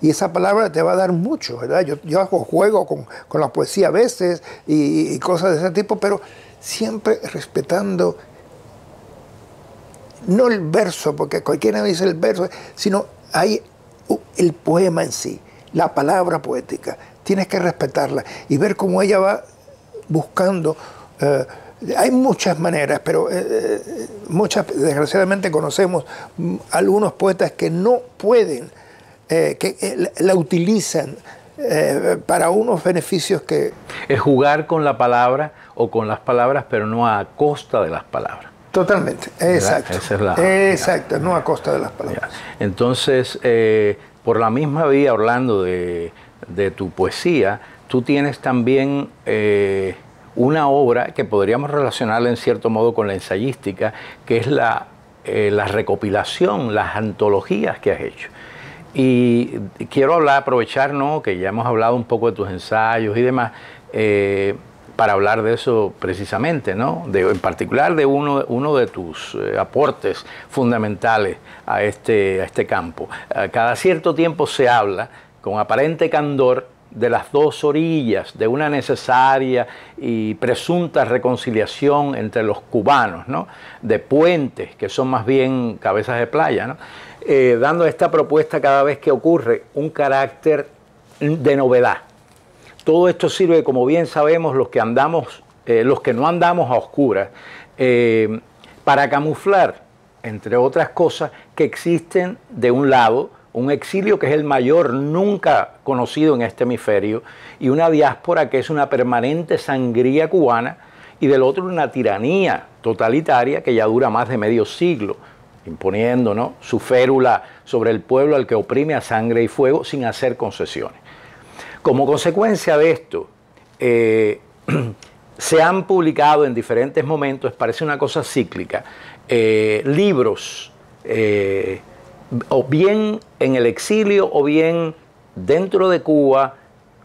Y esa palabra te va a dar mucho, ¿verdad? Yo hago juego con la poesía a veces y cosas de ese tipo, pero siempre respetando no el verso, porque cualquiera dice el verso, sino hay el poema en sí, la palabra poética. Tienes que respetarla y ver cómo ella va buscando. Hay muchas maneras, pero desgraciadamente conocemos algunos poetas que no pueden, que la utilizan para unos beneficios que... Es jugar con la palabra o con las palabras, pero no a costa de las palabras. Totalmente, exacto. Esa es exacto, no a costa de las palabras. Entonces, por la misma vía, Orlando, de tu poesía, tú tienes también una obra que podríamos relacionarla en cierto modo con la ensayística, que es la recopilación, las antologías que has hecho. Y quiero aprovechar, ¿no?, que ya hemos hablado un poco de tus ensayos y demás, para hablar de eso precisamente, ¿no? En particular de uno de tus aportes fundamentales a este campo. Cada cierto tiempo se habla con aparente candor de las dos orillas de una necesaria y presunta reconciliación entre los cubanos, ¿no?, de puentes que son más bien cabezas de playa, ¿no?, dando a esta propuesta cada vez que ocurre un carácter de novedad. Todo esto sirve, como bien sabemos, los que no andamos a oscuras, para camuflar, entre otras cosas, que existen de un lado un exilio que es el mayor nunca conocido en este hemisferio y una diáspora que es una permanente sangría cubana, y del otro una tiranía totalitaria que ya dura más de medio siglo, imponiendo, ¿no?, su férula sobre el pueblo al que oprime a sangre y fuego sin hacer concesiones. Como consecuencia de esto, se han publicado en diferentes momentos, parece una cosa cíclica, libros, o bien en el exilio o bien dentro de Cuba,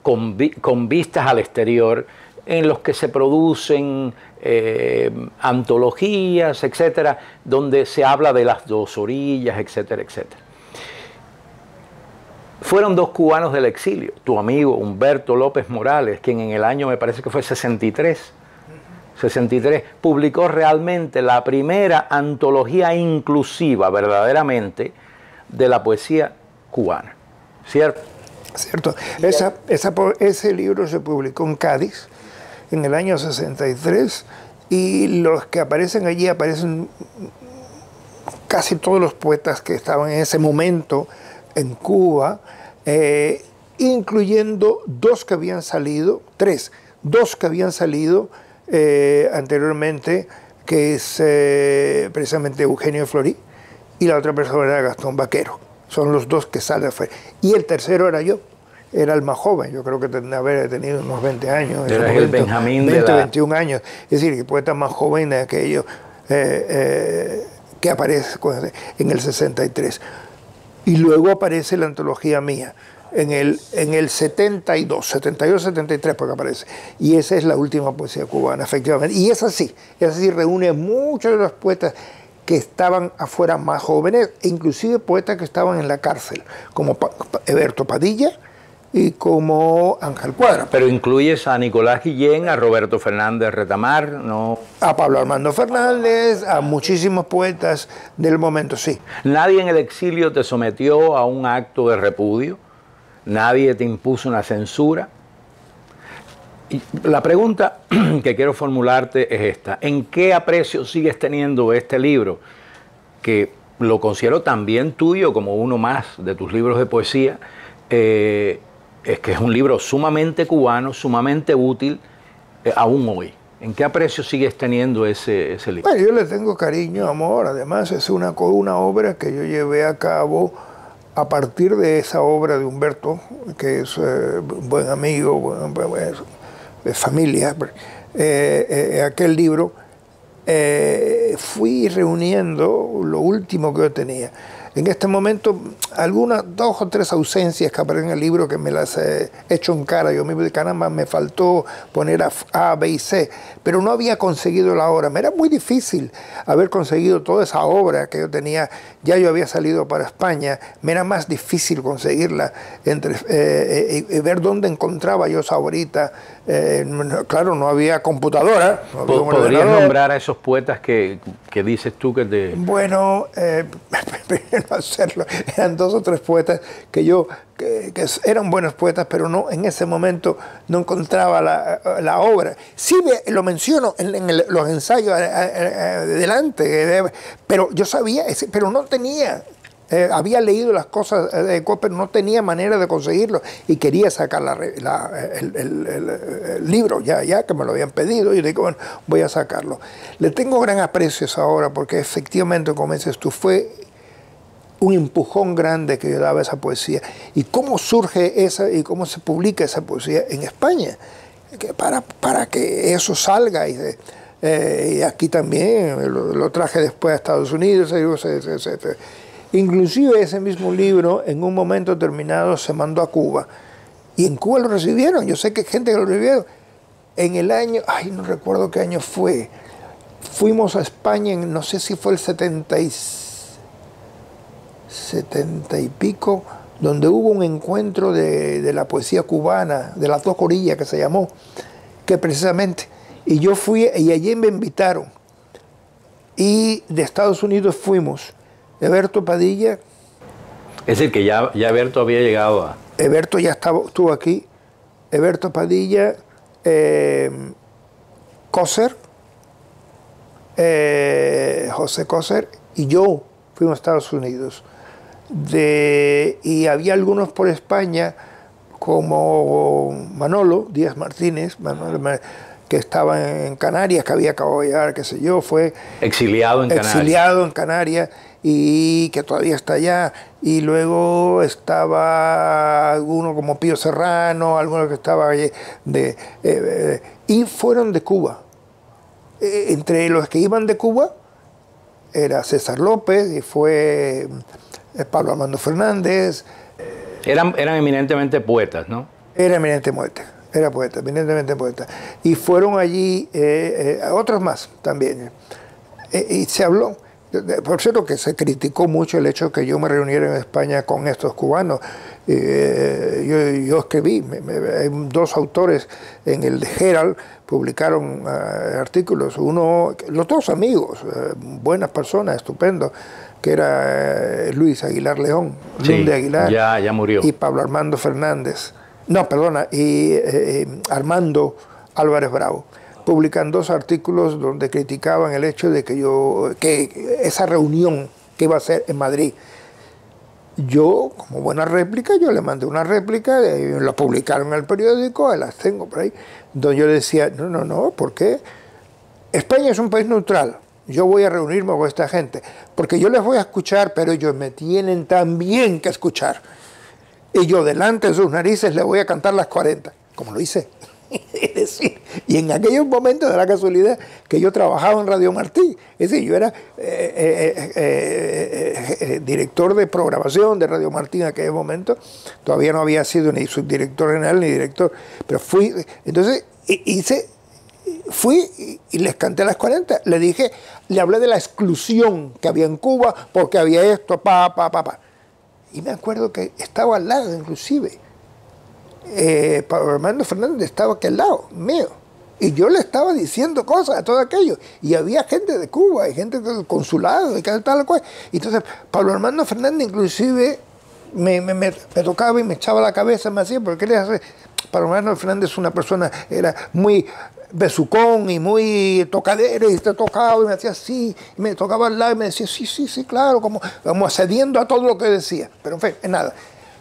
con vistas al exterior, en los que se producen antologías, etcétera, donde se habla de las dos orillas, etcétera, etcétera. Fueron dos cubanos del exilio, tu amigo Humberto López Morales, quien en el año, me parece que fue 63, publicó realmente la primera antología inclusiva, verdaderamente, de la poesía cubana, ¿cierto? Cierto. Ese libro se publicó en Cádiz en el año 63 y los que aparecen allí aparecen casi todos los poetas que estaban en ese momento en Cuba, incluyendo dos que habían salido, dos que habían salido anteriormente, que es precisamente Eugenio Florí, y la otra persona era Gastón Vaquero. Son los dos que salen afuera. Y el tercero era yo. Era el más joven, yo creo que haber tenido unos 20 años. Era el Benjamín 20, 21 años. Es decir, que poeta más joven de aquello que aparece en el 63. Y luego aparece la antología mía en el 72, 73 porque aparece. Y esa es la última poesía cubana, efectivamente. Y es así reúne muchos de los poetas que estaban afuera más jóvenes, e inclusive poetas que estaban en la cárcel, como Eberto Padilla y como Ángel Cuadra. Pero incluyes a Nicolás Guillén, a Roberto Fernández Retamar, ¿no? A Pablo Armando Fernández, a muchísimos poetas del momento, sí. ¿Nadie en el exilio te sometió a un acto de repudio? ¿Nadie te impuso una censura? Y la pregunta que quiero formularte es esta: ¿en qué aprecio sigues teniendo este libro, que lo considero también tuyo como uno más de tus libros de poesía? Es que es un libro sumamente cubano, sumamente útil, aún hoy. ¿En qué aprecio sigues teniendo ese libro? Bueno, yo le tengo cariño, amor. Además es una obra que yo llevé a cabo a partir de esa obra de Humberto, que es un buen amigo, de familia. Aquel libro, fui reuniendo lo último que yo tenía. En este momento, algunas 2 o 3 ausencias que aparecen en el libro que me las he hecho en cara. Yo mismo de caramba, me faltó poner A, B y C, pero no había conseguido la obra. Me era muy difícil haber conseguido toda esa obra que yo tenía. Ya yo había salido para España, me era más difícil conseguirla, ver dónde encontraba yo esa obrita. Claro, no había computadora. No había ¿Podrías nombrar a esos poetas que dices tú que te...? Bueno, primero hacerlo. Eran 2 o 3 poetas que eran buenos poetas, pero no, en ese momento no encontraba la obra. Sí lo menciono en los ensayos adelante, pero yo sabía, pero no tenía. Había leído las cosas de Cooper, no tenía manera de conseguirlo y quería sacar el libro, ya que me lo habían pedido, y digo, bueno, voy a sacarlo. Le tengo gran aprecio a esa obra porque efectivamente, como dices tú, fue un empujón grande que yo daba a esa poesía. Y cómo surge esa y cómo se publica esa poesía en España, para que eso salga. Y aquí también lo traje después a Estados Unidos, etc. Inclusive ese mismo libro en un momento determinado se mandó a Cuba y en Cuba lo recibieron. Yo sé que hay gente que lo recibió en el año, no recuerdo qué año fue, fuimos a España en, no sé si fue el 70 y pico, donde hubo un encuentro de la poesía cubana, de las 2 orillas que se llamó, que precisamente, y yo fui y allí me invitaron, y de Estados Unidos fuimos Eberto Padilla. Es decir, que ya Eberto había llegado a... Eberto ya estuvo aquí. Eberto Padilla, Coser, José Coser y yo fuimos a Estados Unidos. Y había algunos por España, como Manolo Díaz Martínez, que estaba en Canarias, que había acabado de llegar, qué sé yo, fue exiliado en Canarias. Exiliado en Canarias y que todavía está allá. Y luego estaba alguno como Pío Serrano, alguno que estaba allí y fueron de Cuba. Entre los que iban de Cuba era César López y fue Pablo Armando Fernández. Eran eminentemente poetas, ¿no? Era eminente poeta. Era poeta, eminentemente poeta. Y fueron allí otros más también. Y se habló. Por cierto, que se criticó mucho el hecho que yo me reuniera en España con estos cubanos. Yo escribí, hay 2 autores en el Herald, publicaron artículos, los 2 amigos, buenas personas, estupendos, que era Luis Aguilar León, sí, de Aguilar, ya murió. Y Pablo Armando Fernández. No, perdona, y Armando Álvarez Bravo. Publican 2 artículos donde criticaban el hecho de que esa reunión que iba a ser en Madrid, yo, como buena réplica, yo le mandé una réplica, la publicaron en el periódico, las tengo por ahí, donde yo le decía, no, ¿por qué? España es un país neutral, yo voy a reunirme con esta gente, porque yo les voy a escuchar, pero ellos me tienen también que escuchar. Y yo delante de sus narices les voy a cantar las 40, como lo hice. Es decir, y en aquellos momentos de la casualidad que yo trabajaba en Radio Martí, es decir, yo era director de programación de Radio Martí en aquel momento, todavía no había sido ni subdirector general ni director, pero fui, entonces fui y les canté las 40, le dije, le hablé de la exclusión que había en Cuba porque había esto, y me acuerdo que estaba al lado inclusive. Pablo Armando Fernández estaba aquí al lado mío y yo le estaba diciendo cosas a todo aquello y había gente de Cuba y gente del consulado y tal cual. Y entonces Pablo Armando Fernández inclusive me tocaba y me echaba la cabeza, me hacía, porque Pablo Armando Fernández es una persona, era muy besucón y muy tocadero, y te tocaba y me hacía así, y me tocaba al lado y me decía sí, claro, como accediendo a todo lo que decía, pero en fin, nada,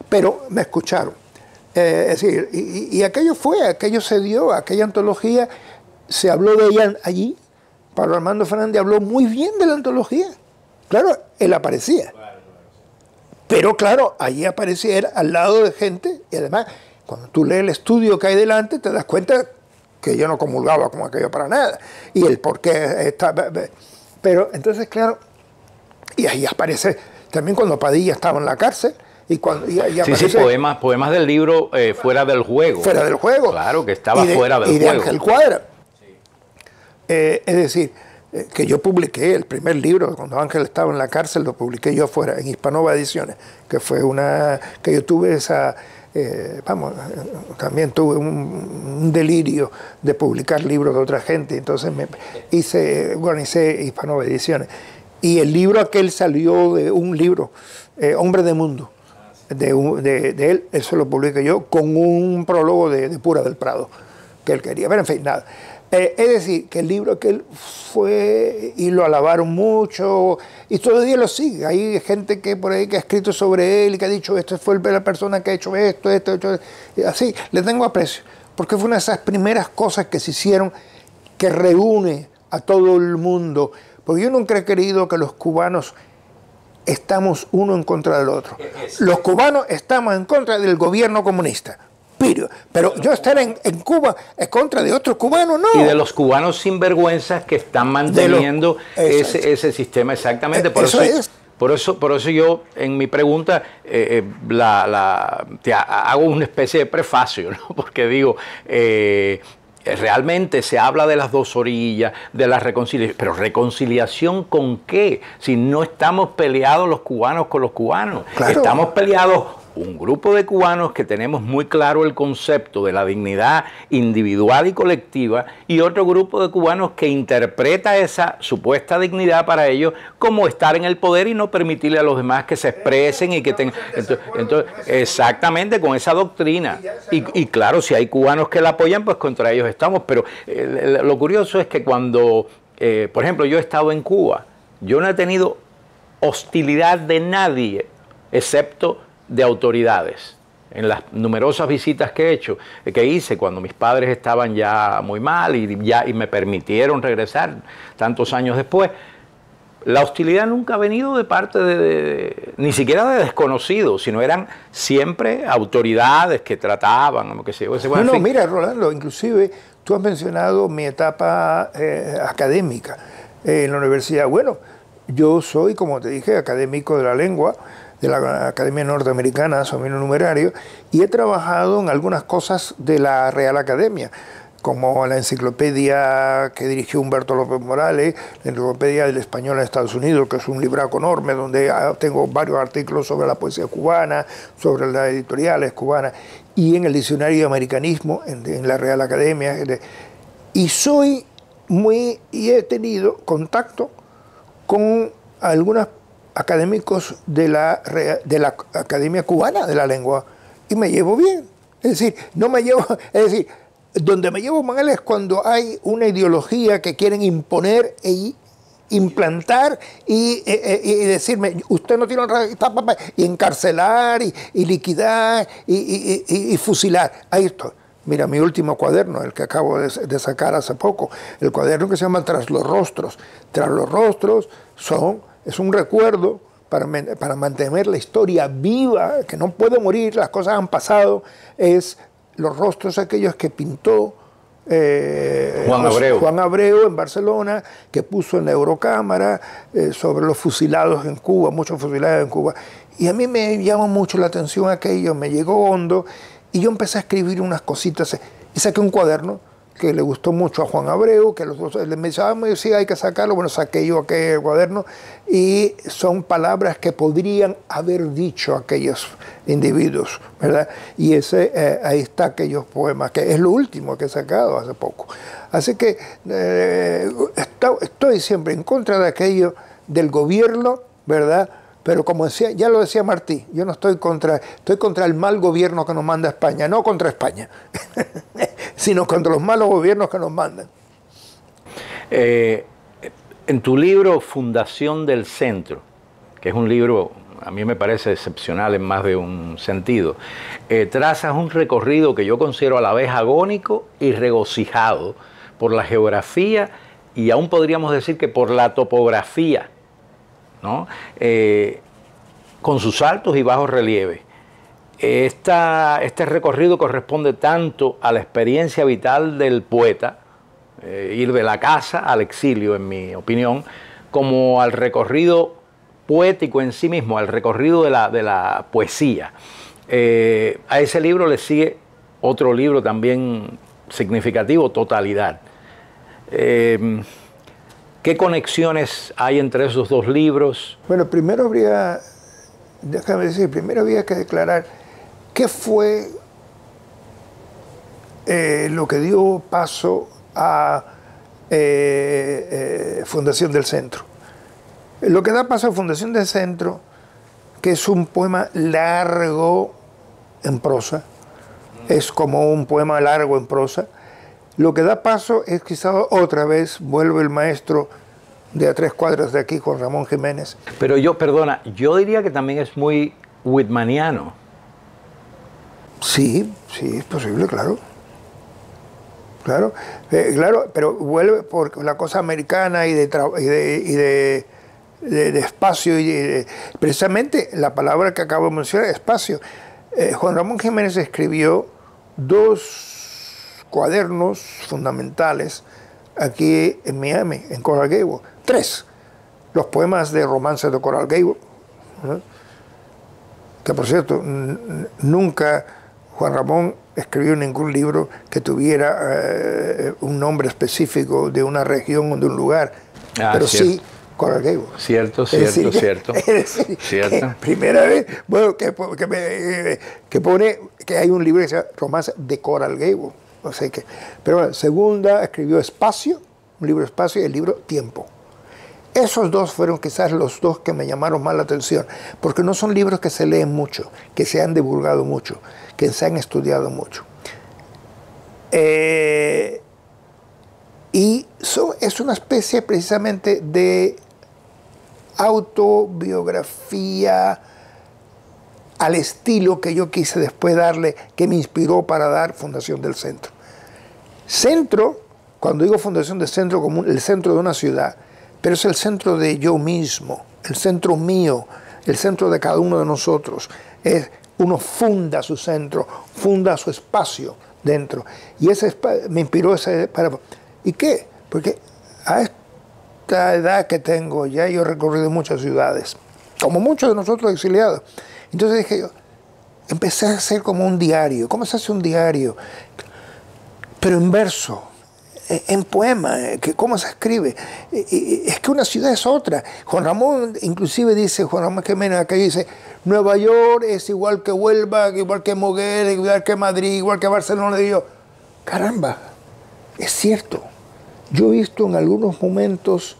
pero me escucharon. Es decir, y aquello se dio, aquella antología, se habló de ella allí. Pablo Armando Fernández habló muy bien de la antología. Claro, él aparecía. Pero claro, allí aparecía él al lado de gente, y además, cuando tú lees el estudio que hay delante, te das cuenta que yo no comulgaba con aquello para nada. Y el por qué estaba. Pero entonces, claro, y ahí aparece, también cuando Padilla estaba en la cárcel. Y aparece, sí, poemas del libro Fuera del Juego. Fuera del Juego. Claro, que estaba fuera del juego. Y de Ángel Cuadra. Sí. Es decir, que yo publiqué el primer libro, cuando Ángel estaba en la cárcel, lo publiqué yo fuera, en Hispanova Ediciones, que fue que yo tuve esa... también tuve un delirio de publicar libros de otra gente, entonces organicé Hispanova Ediciones. Y el libro aquel salió de un libro, Hombre de Mundo. De él, eso lo publiqué yo con un prólogo de Pura del Prado que él quería, pero en fin, nada. Es decir, que el libro que él fue y lo alabaron mucho y todavía lo sigue. Hay gente que por ahí que ha escrito sobre él y que ha dicho, esta fue la persona que ha hecho esto, y así, le tengo aprecio, porque fue una de esas primeras cosas que se hicieron que reúne a todo el mundo, porque yo nunca he querido que los cubanos estamos uno en contra del otro. Los cubanos estamos en contra del gobierno comunista. Pero yo estar en Cuba en contra de otros cubanos, no. Y de los cubanos sinvergüenzas que están manteniendo ese sistema, exactamente. Por eso yo en mi pregunta te hago una especie de prefacio, ¿no? Porque digo... realmente se habla de las dos orillas, de la reconciliación, pero ¿reconciliación con qué? Si no estamos peleados los cubanos con los cubanos, claro. Estamos peleados un grupo de cubanos que tenemos muy claro el concepto de la dignidad individual y colectiva, y otro grupo de cubanos que interpreta esa supuesta dignidad para ellos como estar en el poder y no permitirle a los demás que se expresen y que tengan... Entonces, exactamente, con esa doctrina. Y claro, si hay cubanos que la apoyan, pues contra ellos estamos. Pero lo curioso es que cuando, por ejemplo, yo he estado en Cuba, yo no he tenido hostilidad de nadie, excepto de autoridades. En las numerosas visitas que hice cuando mis padres estaban ya muy mal y me permitieron regresar tantos años después, la hostilidad nunca ha venido de parte ni siquiera de desconocidos, sino eran siempre autoridades que trataban, que sé yo. Bueno, mira, Rolando, inclusive tú has mencionado mi etapa académica en la universidad. Bueno, yo soy, como te dije, académico de la lengua, de la Academia Norteamericana, Somino Numerario, y he trabajado en algunas cosas de la Real Academia, como la enciclopedia que dirigió Humberto López Morales, la enciclopedia del español en Estados Unidos, que es un libraco enorme, donde tengo varios artículos sobre la poesía cubana, sobre las editoriales cubanas, y en el diccionario de americanismo, en la Real Academia, y he tenido contacto con algunos académicos de la Academia Cubana de la Lengua, y me llevo bien. Es decir, donde me llevo mal es cuando hay una ideología que quieren imponer y implantar y decirme, usted no tiene honra, y encarcelar y liquidar y fusilar. Ahí estoy. Mira, mi último cuaderno, el que acabo de sacar hace poco, el cuaderno que se llama Tras los Rostros. Tras los Rostros es un recuerdo para mantener la historia viva, que no puede morir, las cosas han pasado, es los rostros aquellos que pintó Juan Abreu en Barcelona, que puso en la Eurocámara sobre los fusilados en Cuba, muchos fusilados en Cuba. Y a mí me llamó mucho la atención aquello, me llegó hondo, y yo empecé a escribir unas cositas, y saqué un cuaderno que le gustó mucho a Juan Abreu, que los dos me decían, sí, hay que sacarlo. Bueno, saqué yo aquel cuaderno, y son palabras que podrían haber dicho aquellos individuos, ¿verdad? Y ahí está aquellos poemas, que es lo último que he sacado hace poco. Así que estoy siempre en contra de aquello del gobierno, ¿verdad? Pero como decía, ya lo decía Martí, yo no estoy contra el mal gobierno que nos manda España, no contra España, sino contra los malos gobiernos que nos mandan. En tu libro Fundación del Centro, que es un libro, a mí me parece excepcional en más de un sentido, trazas un recorrido que yo considero a la vez agónico y regocijado por la geografía y aún podríamos decir que por la topografía, ¿no? Con sus altos y bajos relieves. Este recorrido corresponde tanto a la experiencia vital del poeta, ir de la casa al exilio, en mi opinión, como al recorrido poético en sí mismo, al recorrido de la poesía. A ese libro le sigue otro libro también significativo, Totalidad. ¿Qué conexiones hay entre esos dos libros? Bueno, primero habría que declarar qué fue lo que dio paso a Fundación del Centro. Lo que da paso a Fundación del Centro, que es un poema largo en prosa, es como un poema largo en prosa. Lo que da paso es quizá otra vez vuelve el maestro de a 3 cuadras de aquí, Juan Ramón Jiménez. Pero yo diría que también es muy whitmaniano. Sí, es posible, claro. Claro, pero vuelve por la cosa americana y de espacio, precisamente la palabra que acabo de mencionar, espacio. Juan Ramón Jiménez escribió 2 cuadernos fundamentales aquí en Miami, en Coral Gable. 3. Los poemas de romances de Coral Gable, ¿no? Que por cierto, nunca Juan Ramón escribió ningún libro que tuviera un nombre específico de una región o de un lugar, pero cierto. Sí Coral Gable. Cierto. Es decir, cierto. Primera vez, bueno, que pone que hay un libro que se llama Romance de Coral Gable. No sé qué. Pero bueno, segunda escribió Espacio, un libro Espacio, y el libro Tiempo. Esos 2 fueron quizás los 2 que me llamaron más la atención, porque no son libros que se leen mucho, que se han divulgado mucho, que se han estudiado mucho. Y es una especie precisamente de autobiografía al estilo que yo quise después darle, que me inspiró para dar Fundación del Centro. Centro, cuando digo Fundación del Centro, como el centro de una ciudad, pero es el centro de yo mismo, el centro mío, el centro de cada uno de nosotros. Uno funda su centro, funda su espacio dentro. Y ese me inspiró ¿Y qué? Porque a esta edad que tengo ya yo he recorrido muchas ciudades, como muchos de nosotros exiliados. Entonces dije yo, empecé a hacer como un diario. ¿Cómo se hace un diario? Pero en verso, en poema, ¿cómo se escribe? Es que una ciudad es otra. Juan Ramón, inclusive dice, Juan Ramón Jiménez acá dice, Nueva York es igual que Huelva, igual que Moguer, igual que Madrid, igual que Barcelona. Y yo, caramba, es cierto. Yo he visto en algunos momentos,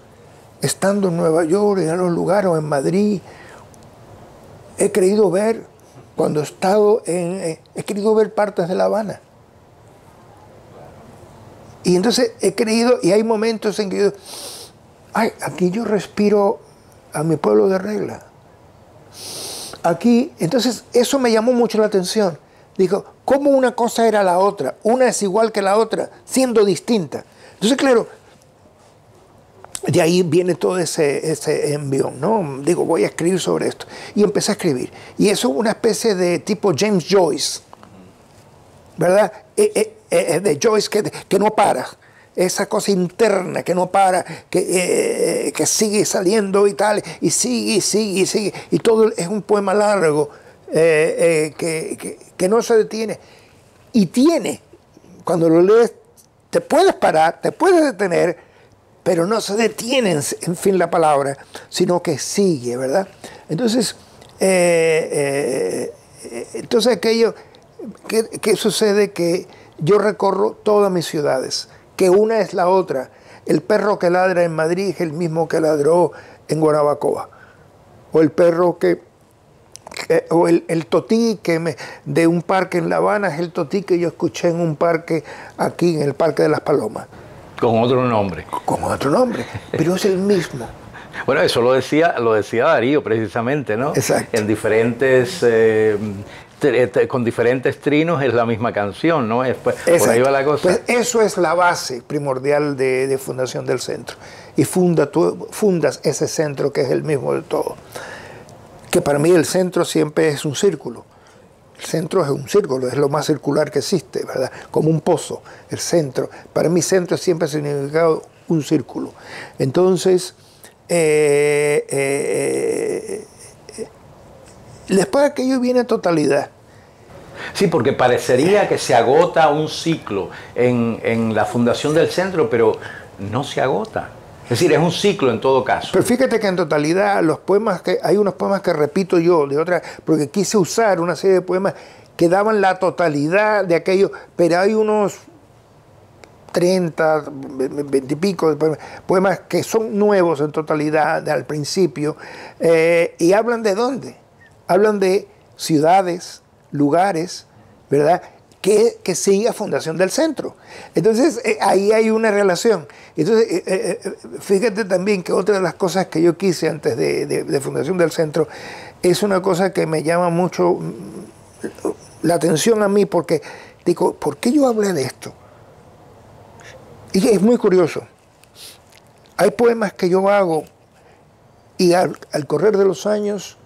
estando en Nueva York, en algunos lugares, o en Madrid, he querido ver, cuando he estado he querido ver partes de La Habana. Y entonces he creído, y hay momentos en que yo, ay, aquí yo respiro a mi pueblo de regla. Aquí, entonces, eso me llamó mucho la atención. Digo, ¿cómo una cosa era la otra? Una es igual que la otra, siendo distinta. Entonces, claro, de ahí viene todo ese envión, ¿no? Digo, voy a escribir sobre esto. Y empecé a escribir. Y eso es una especie de tipo James Joyce, ¿verdad? De Joyce que no para. Esa cosa interna que no para, que sigue saliendo y tal, y sigue, y sigue, y sigue. Y todo es un poema largo que no se detiene. Y tiene, cuando lo lees, te puedes parar, te puedes detener, pero no se detiene, en fin, la palabra, sino que sigue, ¿verdad? Entonces, aquello, ¿qué sucede? Que yo recorro todas mis ciudades, que una es la otra. El perro que ladra en Madrid es el mismo que ladró en Guanabacoa. O el perro o el totí de un parque en La Habana es el totí que yo escuché en un parque aquí, en el Parque de las Palomas. Con otro nombre. Con otro nombre, pero es el mismo. Bueno, eso lo decía Darío precisamente, ¿no? Exacto. En diferentes... con diferentes trinos es la misma canción, ¿no? Por ahí va la cosa. Pues eso es la base primordial de fundación del centro. Y tú fundas ese centro que es el mismo de todo. Que para mí el centro siempre es un círculo. El centro es un círculo, es lo más circular que existe, ¿verdad? Como un pozo, el centro. Para mí centro siempre ha significado un círculo. Entonces, después de aquello viene totalidad. Sí, porque parecería que se agota un ciclo en la fundación del centro, pero no se agota. Es decir, es un ciclo en todo caso. Pero fíjate que en totalidad hay unos poemas que repito yo, porque quise usar una serie de poemas que daban la totalidad de aquello, pero hay unos 30, 20 y pico de poemas que son nuevos en totalidad al principio, y hablan de dónde. Hablan de ciudades, lugares, ¿verdad?, que sigue a fundación del centro. Entonces, ahí hay una relación. Entonces, fíjate también que otra de las cosas que yo quise antes de fundación del centro es una cosa que me llama mucho la atención a mí, porque digo, ¿por qué yo hablé de esto? Y es muy curioso. Hay poemas que yo hago y al correr de los años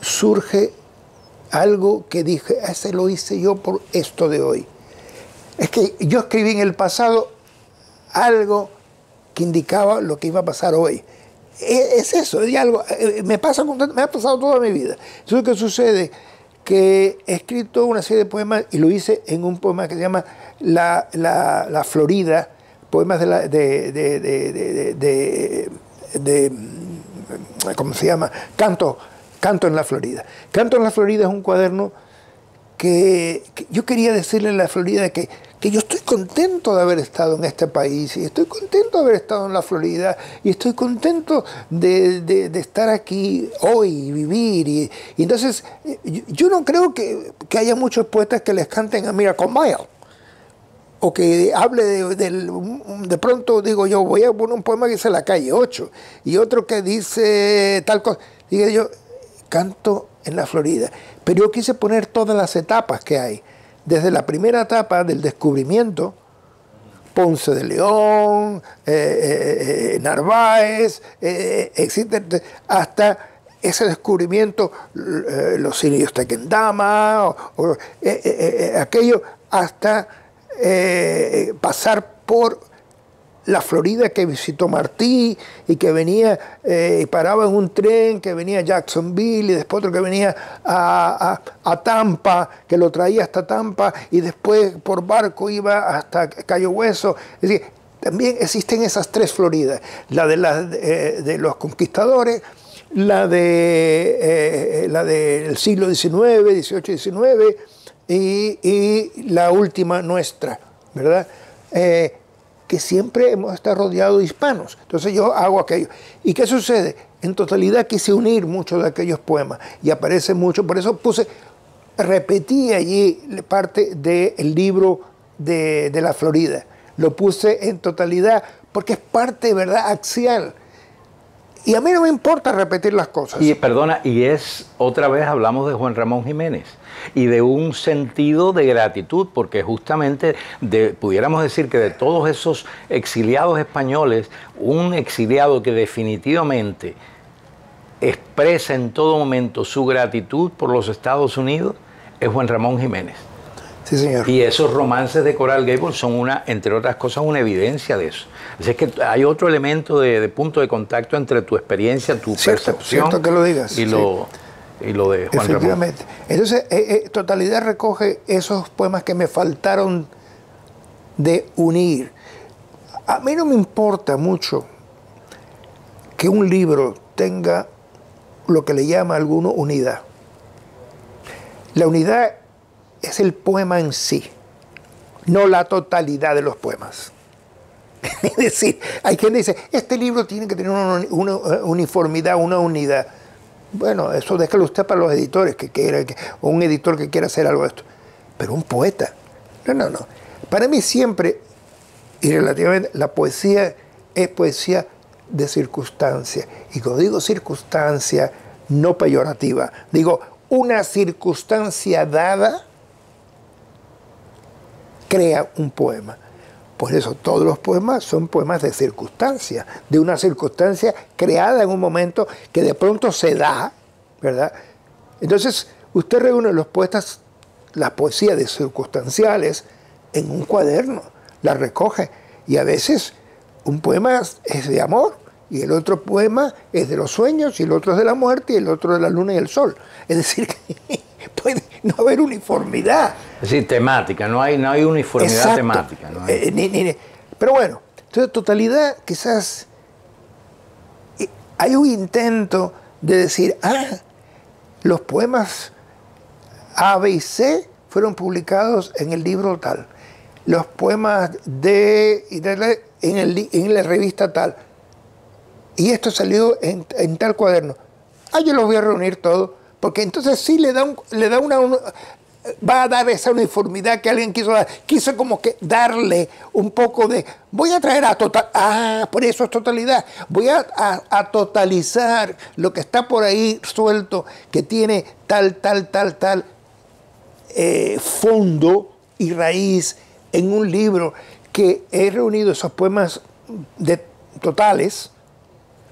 surge algo que dije, ese lo hice yo por esto de hoy. Es que yo escribí en el pasado algo que indicaba lo que iba a pasar hoy. Es eso, es algo, me ha pasado toda mi vida. Eso es lo que sucede, que he escrito una serie de poemas y lo hice en un poema que se llama La Florida, poemas ¿cómo se llama? Canto en la Florida. Canto en la Florida es un cuaderno que yo quería decirle a la Florida que yo estoy contento de haber estado en este país, y estoy contento de haber estado en la Florida, y estoy contento de estar aquí hoy y vivir. Y entonces, yo no creo que haya muchos poetas que les canten a Miracle Mile, o que hable de pronto, digo yo, voy a poner un poema que dice La Calle 8, y otro que dice tal cosa. Digo yo, canto en la Florida. Pero yo quise poner todas las etapas que hay. Desde la primera etapa del descubrimiento, Ponce de León, Narváez, etcétera, hasta ese descubrimiento, los sirios Tequendama, aquello, hasta pasar por la Florida que visitó Martí y que venía y paraba en un tren que venía a Jacksonville, y después otro que venía a Tampa, que lo traía hasta Tampa, y después por barco iba hasta Cayo Hueso. Es decir, también existen esas tres Floridas, la de los conquistadores, la del siglo XIX, XVIII, XIX, y la última nuestra, ¿verdad? Que siempre hemos estado rodeados de hispanos. Entonces yo hago aquello. ¿Y qué sucede? En totalidad quise unir muchos de aquellos poemas, y aparece mucho, por eso repetí allí parte del libro de la Florida. Lo puse en totalidad porque es parte, ¿verdad?, axial. Y a mí no me importa repetir las cosas. Y perdona, y es, otra vez hablamos de Juan Ramón Jiménez y de un sentido de gratitud, porque justamente pudiéramos decir que de todos esos exiliados españoles, un exiliado que definitivamente expresa en todo momento su gratitud por los Estados Unidos es Juan Ramón Jiménez. Sí, señor. Y esos romances de Coral Gables son una, entre otras cosas, una evidencia de eso. Así es que hay otro elemento de punto de contacto entre tu experiencia, tu percepción cierto que lo digas, y lo de Juan efectivamente. Ramón. Entonces, Totalidad recoge esos poemas que me faltaron de unir. A mí no me importa mucho que un libro tenga lo que le llama a alguno unidad. La unidad es el poema en sí, no la totalidad de los poemas. Es decir, hay quien dice, este libro tiene que tener una uniformidad, una unidad. Bueno, eso déjalo usted para los editores que quieran, o un editor que quiera hacer algo de esto. Pero un poeta, no. Para mí siempre, y relativamente, la poesía es poesía de circunstancia. Y cuando digo circunstancia, no peyorativa, digo una circunstancia dada crea un poema. Por eso todos los poemas son poemas de circunstancia, de una circunstancia creada en un momento que de pronto se da, ¿verdad? Entonces, usted reúne los poetas, las poesías de circunstanciales en un cuaderno, las recoge, y a veces un poema es de amor, y el otro poema es de los sueños, y el otro es de la muerte, y el otro de la luna y el sol. Es decir, que puede no haber uniformidad. Es decir, temática, no hay uniformidad. Exacto. Temática. No hay. Pero bueno, entonces Totalidad quizás hay un intento de decir, los poemas A, B y C fueron publicados en el libro tal, los poemas en la revista tal, y esto salió en tal cuaderno. Yo los voy a reunir todos, porque entonces sí va a dar esa uniformidad que alguien quiso dar. Quiso como que darle un poco de, voy a traer a total, por eso es totalidad. Voy a totalizar lo que está por ahí suelto, que tiene tal fondo y raíz en un libro, que he reunido esos poemas totales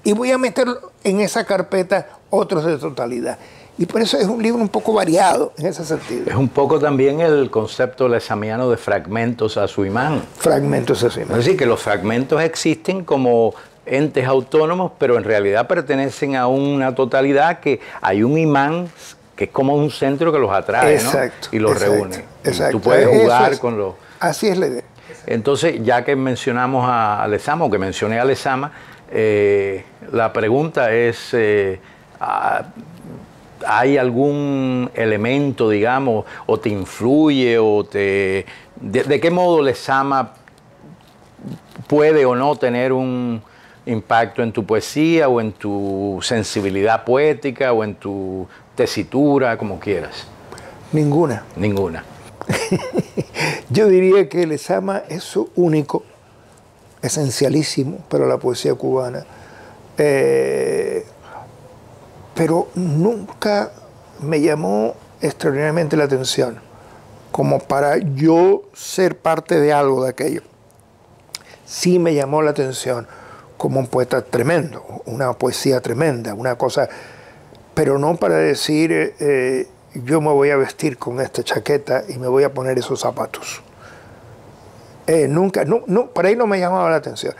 y voy a meter en esa carpeta otros de totalidad. Y por eso es un libro un poco variado en ese sentido. Es un poco también el concepto lesamiano de fragmentos a su imán. Fragmentos a su imán. Es decir, que los fragmentos existen como entes autónomos, pero en realidad pertenecen a una totalidad, que hay un imán que es como un centro que los atrae, exacto, ¿no? Y los reúne. Exacto. Y tú puedes jugar con los... Así es la idea. Entonces, ya que mencionamos a Lezama, o que mencioné a Lezama, la pregunta es... ¿hay algún elemento, digamos, o te influye, o de qué modo Lezama puede o no tener un impacto en tu poesía, o en tu sensibilidad poética, o en tu tesitura, como quieras? Ninguna. Ninguna. Yo diría que Lezama es único, esencialísimo para la poesía cubana. Pero nunca me llamó extraordinariamente la atención, como para yo ser parte de algo de aquello. Sí me llamó la atención como un poeta tremendo, una poesía tremenda, una cosa, pero no para decir, yo me voy a vestir con esta chaqueta y me voy a poner esos zapatos. Nunca, por ahí no me llamaba la atención.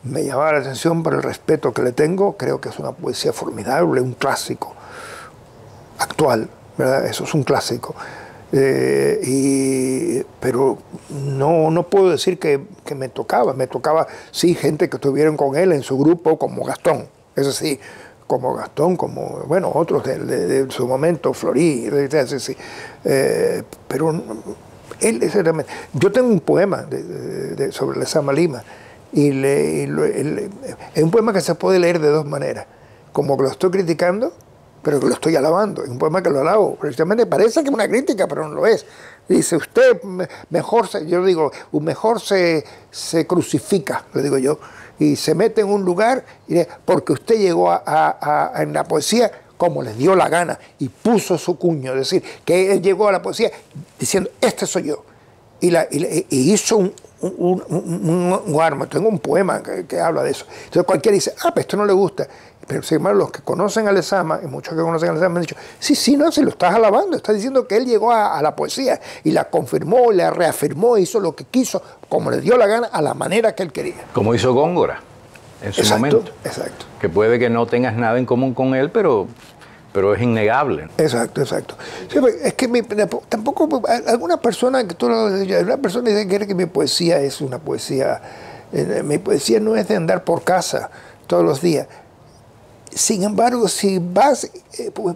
Me llamaba la atención por el respeto que le tengo. Creo que es una poesía formidable, un clásico actual, ¿verdad? Eso es un clásico. Pero no puedo decir que me tocaba. Me tocaba, sí, gente que estuvieron con él en su grupo, como Gastón. Eso sí, como Gastón, como, bueno, otros de su momento, Florí, sí. Pero él, exactamente. Yo tengo un poema sobre Lezama Lima. Es un poema que se puede leer de dos maneras, como que lo estoy criticando, pero que lo estoy alabando. Es un poema que lo alabo, precisamente parece que es una crítica, pero no lo es. Dice, usted mejor, yo digo, mejor se crucifica, le digo yo, y se mete en un lugar porque usted llegó en la poesía como les dio la gana y puso su cuño, es decir, que él llegó a la poesía diciendo, este soy yo. Y hizo un arma. Tengo un poema que habla de eso. Entonces cualquiera dice, pues esto no le gusta. Pero sin embargo, los que conocen a Lezama, y muchos que conocen a Lezama me han dicho, sí, no, si lo estás alabando, estás diciendo que él llegó a la poesía y la confirmó, la reafirmó, hizo lo que quiso, como le dio la gana, a la manera que él quería. Como hizo Góngora en su momento. Exacto. Que puede que no tengas nada en común con él, pero es innegable. Exacto. Sí, es que tampoco, alguna persona dice que mi poesía es una poesía, mi poesía no es de andar por casa todos los días. Sin embargo, si vas,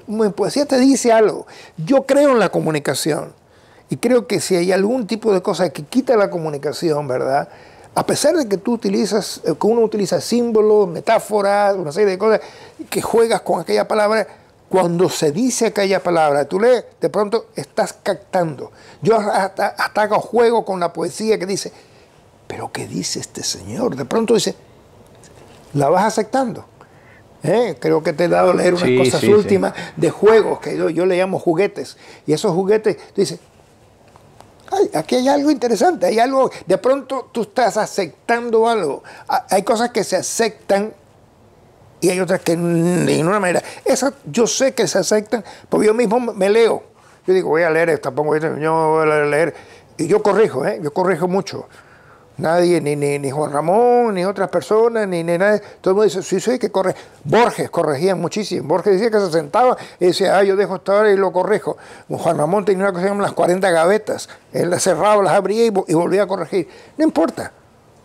mi poesía te dice algo. Yo creo en la comunicación y creo que si hay algún tipo de cosa que quita la comunicación, ¿verdad? A pesar de que uno utiliza símbolos, metáforas, una serie de cosas, que juegas con aquella palabra, cuando se dice aquella palabra, tú lees, de pronto estás captando. Yo hasta hago juego con la poesía que dice, ¿pero qué dice este señor? De pronto dice, la vas aceptando. Creo que te he dado a leer unas cosas últimas de juegos, que yo le llamo juguetes. Y esos juguetes, tú dices, aquí hay algo interesante, hay algo, de pronto tú estás aceptando algo. Hay cosas que se aceptan y hay otras que de ninguna manera. Esas yo sé que se aceptan porque yo mismo me leo. Yo digo, voy a leer esta, yo voy a leer. Y yo corrijo mucho. Nadie, ni Juan Ramón, ni otras personas, ni nadie. Todo el mundo dice, sí, que corre. Borges corregía muchísimo. Borges decía que se sentaba y decía, yo dejo esta hora y lo corrijo. Juan Ramón tenía una cosa que se llama las 40 gavetas. Él las cerraba, las abría y volvía a corregir. No importa.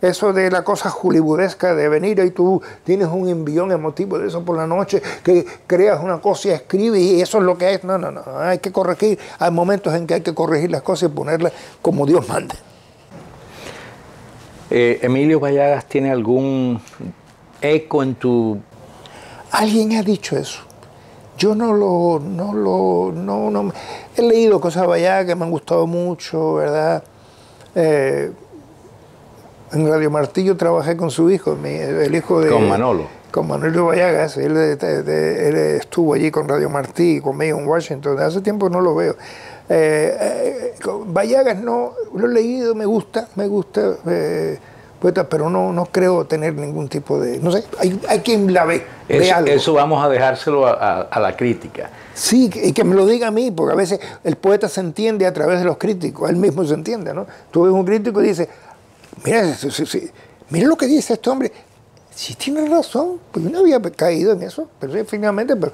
Eso de la cosa hollywoodesca de venir y tú tienes un envión emotivo de eso por la noche, que creas una cosa y escribes y eso es lo que es. No, hay que corregir. Hay momentos en que hay que corregir las cosas y ponerlas como Dios mande. ¿Emilio Vallagas tiene algún eco en tu...? Alguien ha dicho eso. Yo he leído cosas de Vallagas que me han gustado mucho, ¿verdad? En Radio Martí yo trabajé con su hijo, el hijo de... Con Manolo. Con Manolo Vallagas. Él estuvo allí con Radio Martí, conmigo en Washington. Hace tiempo no lo veo. Vallagas no lo he leído, me gusta, poeta, pero no creo tener ningún tipo de... No sé, hay quien la ve. Eso vamos a dejárselo a la crítica. Sí, y que me lo diga a mí, porque a veces el poeta se entiende a través de los críticos, él mismo se entiende, ¿no? Tú ves un crítico y dices, mira lo que dice este hombre. Sí tiene razón, pues yo no había caído en eso, pero sí, finalmente, pero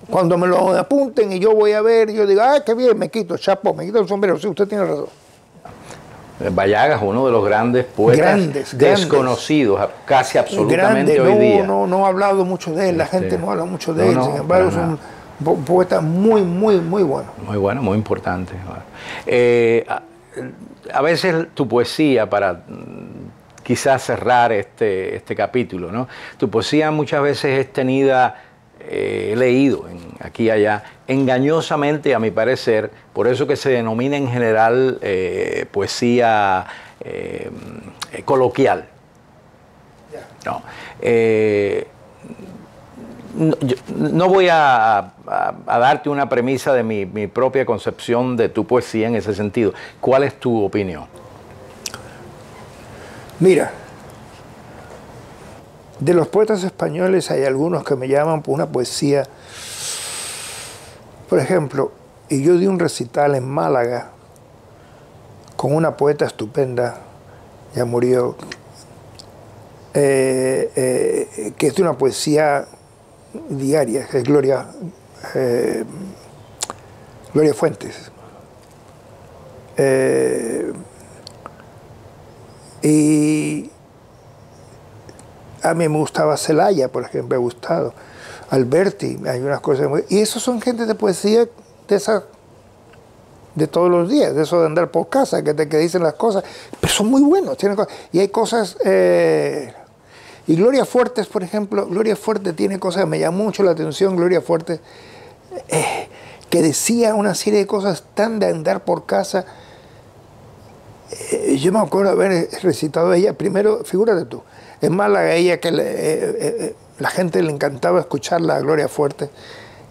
cuando me lo apunten y yo voy a ver, yo digo, qué bien, me quito el chapo, me quito el sombrero, sí, usted tiene razón. Vallagas, uno de los grandes poetas desconocidos, casi absolutamente hoy día. No ha hablado mucho de él, la gente no habla mucho de él, sin embargo es un poeta muy bueno. Muy bueno, muy importante. A veces tu poesía, para quizás cerrar este capítulo, ¿no? Tu poesía muchas veces es tenida, he leído aquí y allá, engañosamente a mi parecer, por eso que se denomina en general poesía coloquial. No, no voy a darte una premisa de mi propia concepción de tu poesía en ese sentido. ¿Cuál es tu opinión? Mira, de los poetas españoles hay algunos que me llaman por una poesía. Por ejemplo, y yo di un recital en Málaga con una poeta estupenda, ya murió, que es de una poesía diaria, que es Gloria Fuentes. Y a mí me gustaba Celaya, por ejemplo, me ha gustado. Alberti, hay unas cosas muy... Y esos son gente de poesía de todos los días, de eso de andar por casa, que dicen las cosas, pero son muy buenos. Y hay cosas... Y Gloria Fuertes, por ejemplo, Gloria Fuertes tiene cosas que me llamó mucho la atención, Gloria Fuertes, que decía una serie de cosas tan de andar por casa. Yo me acuerdo haber recitado a ella, primero, figúrate tú, En Málaga ella que la gente le encantaba escucharla a Gloria Fuerte.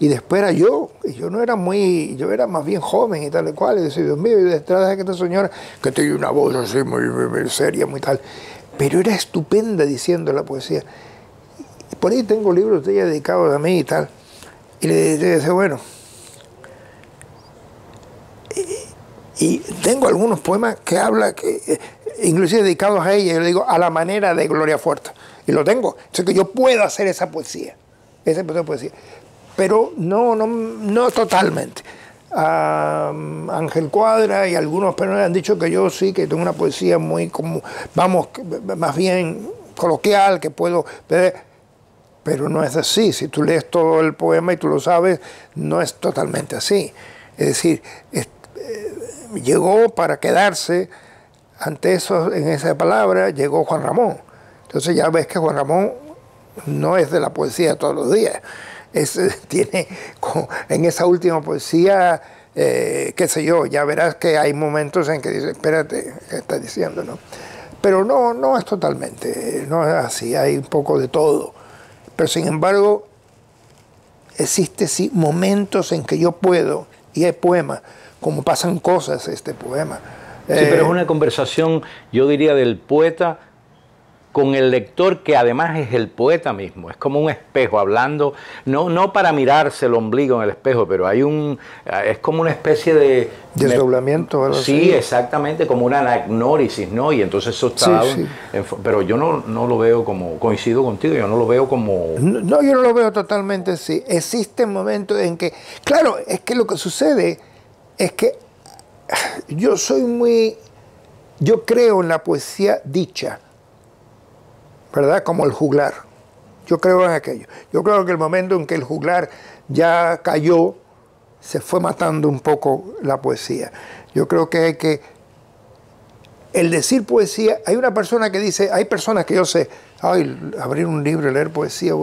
Y después era yo, y yo no era muy, yo era más bien joven y tal y cual, y decía, Dios mío, y detrás de esta señora, que tiene una voz así muy seria, muy tal, pero era estupenda diciendo la poesía. Y por ahí tengo libros de ella dedicados a mí y tal, y le decía, bueno, y tengo algunos poemas que habla, inclusive dedicados a ella, yo le digo, a la manera de Gloria Fuerte, y lo tengo, o que yo puedo hacer esa poesía, pero no totalmente. Ángel Cuadra y algunos pero han dicho que yo sí, que tengo una poesía muy como, vamos, más bien coloquial, que puedo, pero no es así. Si tú lees todo el poema y tú lo sabes, no es totalmente así. Es decir, llegó para quedarse ante eso, en esa palabra, llegó Juan Ramón. Entonces ya ves que Juan Ramón no es de la poesía todos los días. Tiene en esa última poesía, qué sé yo, ya verás que hay momentos en que dices, espérate, ¿qué estás diciendo? ¿No? Pero no es totalmente, no es así, hay un poco de todo. Pero sin embargo, existe sí momentos en que yo puedo, y hay poemas, como pasan cosas este poema. Sí, pero es una conversación, yo diría, del poeta con el lector, que además es el poeta mismo, es como un espejo hablando, no para mirarse el ombligo en el espejo, pero es como una especie de desdoblamiento. ¿Verdad? Sí, exactamente, como una anagnórisis, ¿no? Y entonces eso está pero yo no lo veo como, coincido contigo, yo no lo veo como... No, yo no lo veo totalmente así. Existen momentos en que, claro, es que lo que sucede es que yo creo en la poesía dicha, ¿verdad? Como el juglar. Yo creo en aquello. Yo creo que el momento en que el juglar ya cayó, se fue matando un poco la poesía. Yo creo que el decir poesía, hay una persona que dice, hay personas que yo sé, abrir un libro y leer poesía,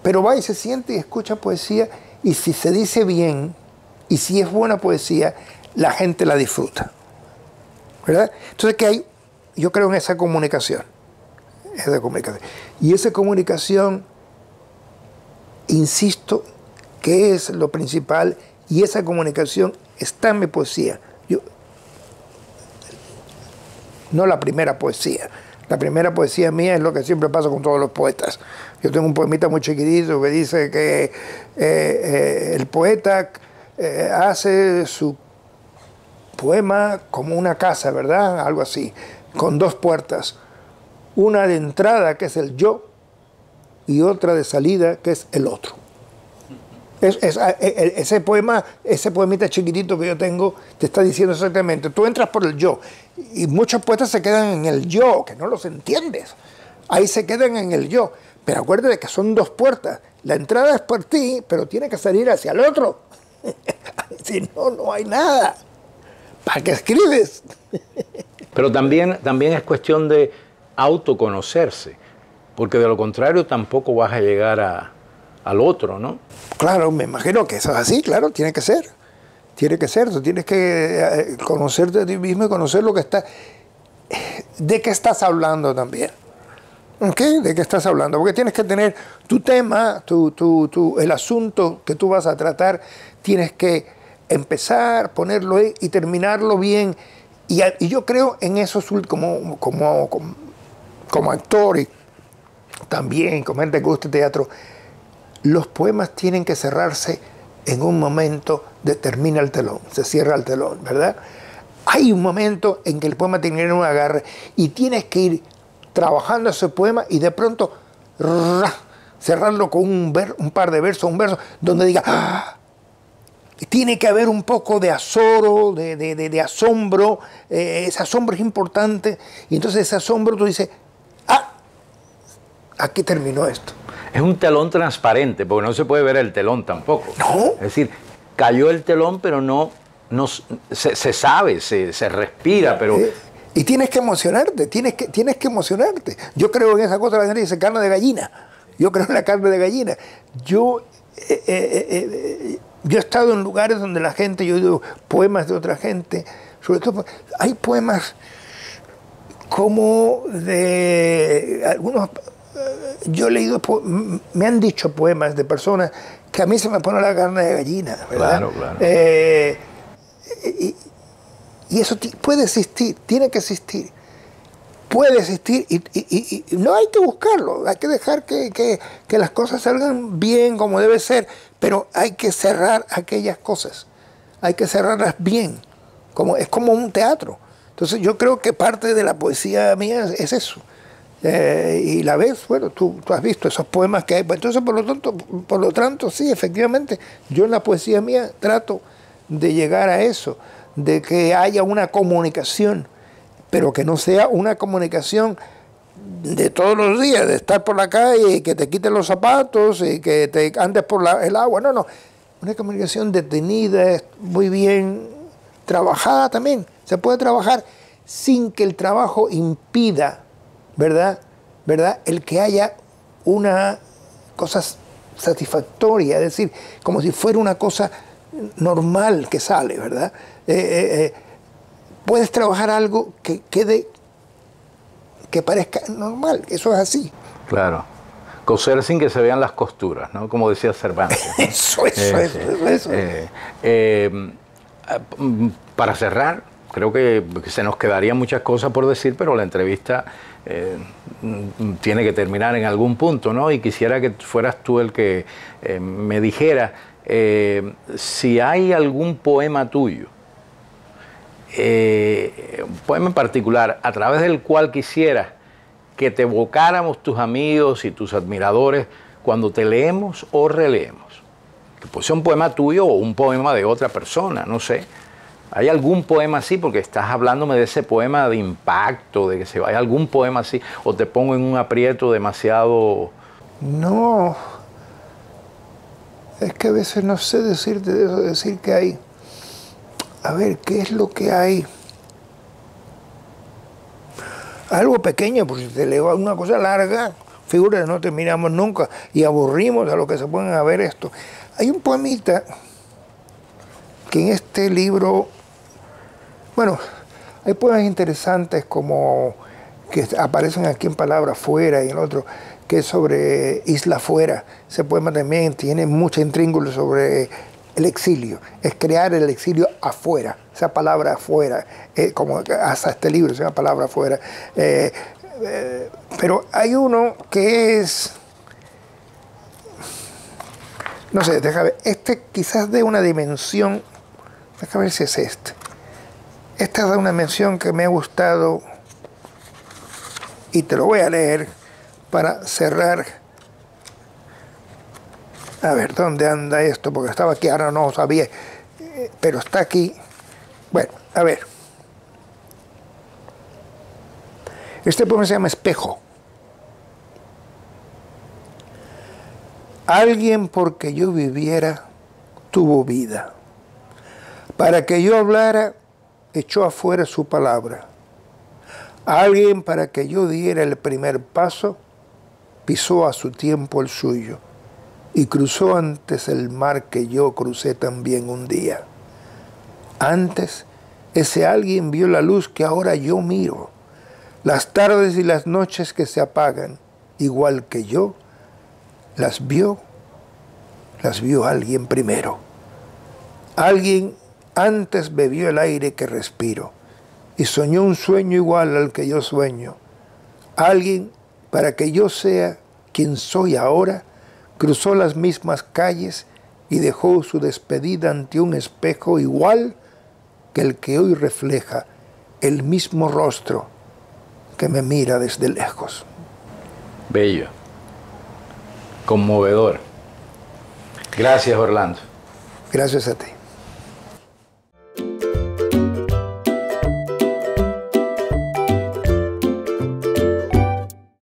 pero va y se siente y escucha poesía, y si se dice bien, y si es buena poesía, la gente la disfruta, ¿verdad? Entonces, yo creo en esa comunicación. Y esa comunicación, insisto, que es lo principal, y esa comunicación está en mi poesía. No la primera poesía. La primera poesía mía es lo que siempre pasa con todos los poetas. Yo tengo un poemita muy chiquitito que dice que el poeta hace su poema como una casa, ¿verdad? Algo así, con dos puertas. Una de entrada, que es el yo, y otra de salida, que es el otro. Ese poemita chiquitito que yo tengo, te está diciendo exactamente, tú entras por el yo, y muchos poetas se quedan en el yo, que no los entiendes. Ahí se quedan en el yo, pero acuérdate que son dos puertas. La entrada es por ti, pero tiene que salir hacia el otro. Si no, no hay nada. ¿Para qué escribes? Pero también es cuestión de autoconocerse, porque de lo contrario tampoco vas a llegar al otro, ¿no? Claro, me imagino que eso es así, claro, tiene que ser. Tiene que ser, tú tienes que conocerte a ti mismo y conocer lo que está... ¿De qué estás hablando también? ¿Ok? ¿De qué estás hablando? Porque tienes que tener tu tema, el asunto que tú vas a tratar, tienes que empezar, ponerlo ahí y terminarlo bien. Y yo creo en eso como actor y también como gente que gusta el teatro, los poemas tienen que cerrarse en un momento de termina el telón, se cierra el telón, ¿verdad? Hay un momento en que el poema tiene un agarre y tienes que ir trabajando ese poema y de pronto cerrarlo con un par de versos, un verso donde diga ¡ah! Tiene que haber un poco de azoro, de asombro, ese asombro es importante, y entonces ese asombro tú dices, aquí terminó esto. Es un telón transparente, porque no se puede ver el telón tampoco. No. Es decir, cayó el telón, pero no se sabe, se respira, pero... Y tienes que emocionarte, tienes que emocionarte. Yo creo en esa cosa, la gente dice carne de gallina. Yo creo en la carne de gallina. Yo he estado en lugares donde la gente, yo digo poemas de otra gente, sobre todo, hay poemas como de algunos, yo he leído, me han dicho poemas de personas que a mí se me pone la carne de gallina, ¿verdad? Claro, claro. Y eso puede existir, tiene que existir. Puede existir y no hay que buscarlo, hay que dejar que las cosas salgan bien como debe ser, pero hay que cerrar aquellas cosas, hay que cerrarlas bien, es como un teatro. Entonces yo creo que parte de la poesía mía es eso. Y la ves, bueno, tú has visto esos poemas que hay. Entonces, por lo tanto, sí, efectivamente, yo en la poesía mía trato de llegar a eso, de que haya una comunicación, pero que no sea una comunicación de todos los días, de estar por la calle y que te quiten los zapatos y que te andes por el agua. No, no. Una comunicación detenida, muy bien trabajada también. Se puede trabajar sin que el trabajo impida, ¿verdad? El que haya una cosa satisfactoria, es decir, como si fuera una cosa normal que sale, ¿verdad? Puedes trabajar algo que quede, que parezca normal, eso es así. Claro. Coser sin que se vean las costuras, ¿no? Como decía Cervantes, ¿no? Eso. Para cerrar, creo que se nos quedarían muchas cosas por decir, pero la entrevista tiene que terminar en algún punto, ¿no? Y quisiera que fueras tú el que me dijera si hay algún poema tuyo, un poema en particular, a través del cual quisieras que te evocáramos tus amigos y tus admiradores cuando te leemos o releemos. Que puede ser un poema tuyo o un poema de otra persona, no sé. ¿Hay algún poema así? Porque estás hablándome de ese poema de impacto, de que se vaya algún poema así, o te pongo en un aprieto demasiado... No, es que a veces no sé decirte de eso, decir que hay... A ver, ¿qué es lo que hay? Algo pequeño, porque si te leo una cosa larga, figura, no terminamos nunca y aburrimos a los que se ponen a ver esto. Hay un poemita que en este libro, bueno, hay poemas interesantes como que aparecen aquí en Palabra Fuera y en otro, que es sobre Isla Fuera. Ese poema también tiene mucha intríngulo sobre el exilio, es crear el exilio afuera, esa palabra afuera, como hasta este libro, esa palabra afuera. Pero hay uno que es, no sé, déjame ver, este quizás de una dimensión, déjame ver si es este. Esta es de una dimensión que me ha gustado y te lo voy a leer para cerrar. A ver, ¿dónde anda esto? Porque estaba aquí, ahora no sabía, pero está aquí. Bueno, a ver. Este poema se llama Espejo. Alguien porque yo viviera tuvo vida. Para que yo hablara, echó afuera su palabra. Alguien para que yo diera el primer paso, pisó a su tiempo el suyo. Y cruzó antes el mar que yo crucé también un día. Antes, ese alguien vio la luz que ahora yo miro. Las tardes y las noches que se apagan, igual que yo, las vio alguien primero. Alguien antes bebió el aire que respiro y soñó un sueño igual al que yo sueño. Alguien, para que yo sea quien soy ahora, cruzó las mismas calles y dejó su despedida ante un espejo igual que el que hoy refleja el mismo rostro que me mira desde lejos. Bello. Conmovedor. Gracias, Orlando. Gracias a ti.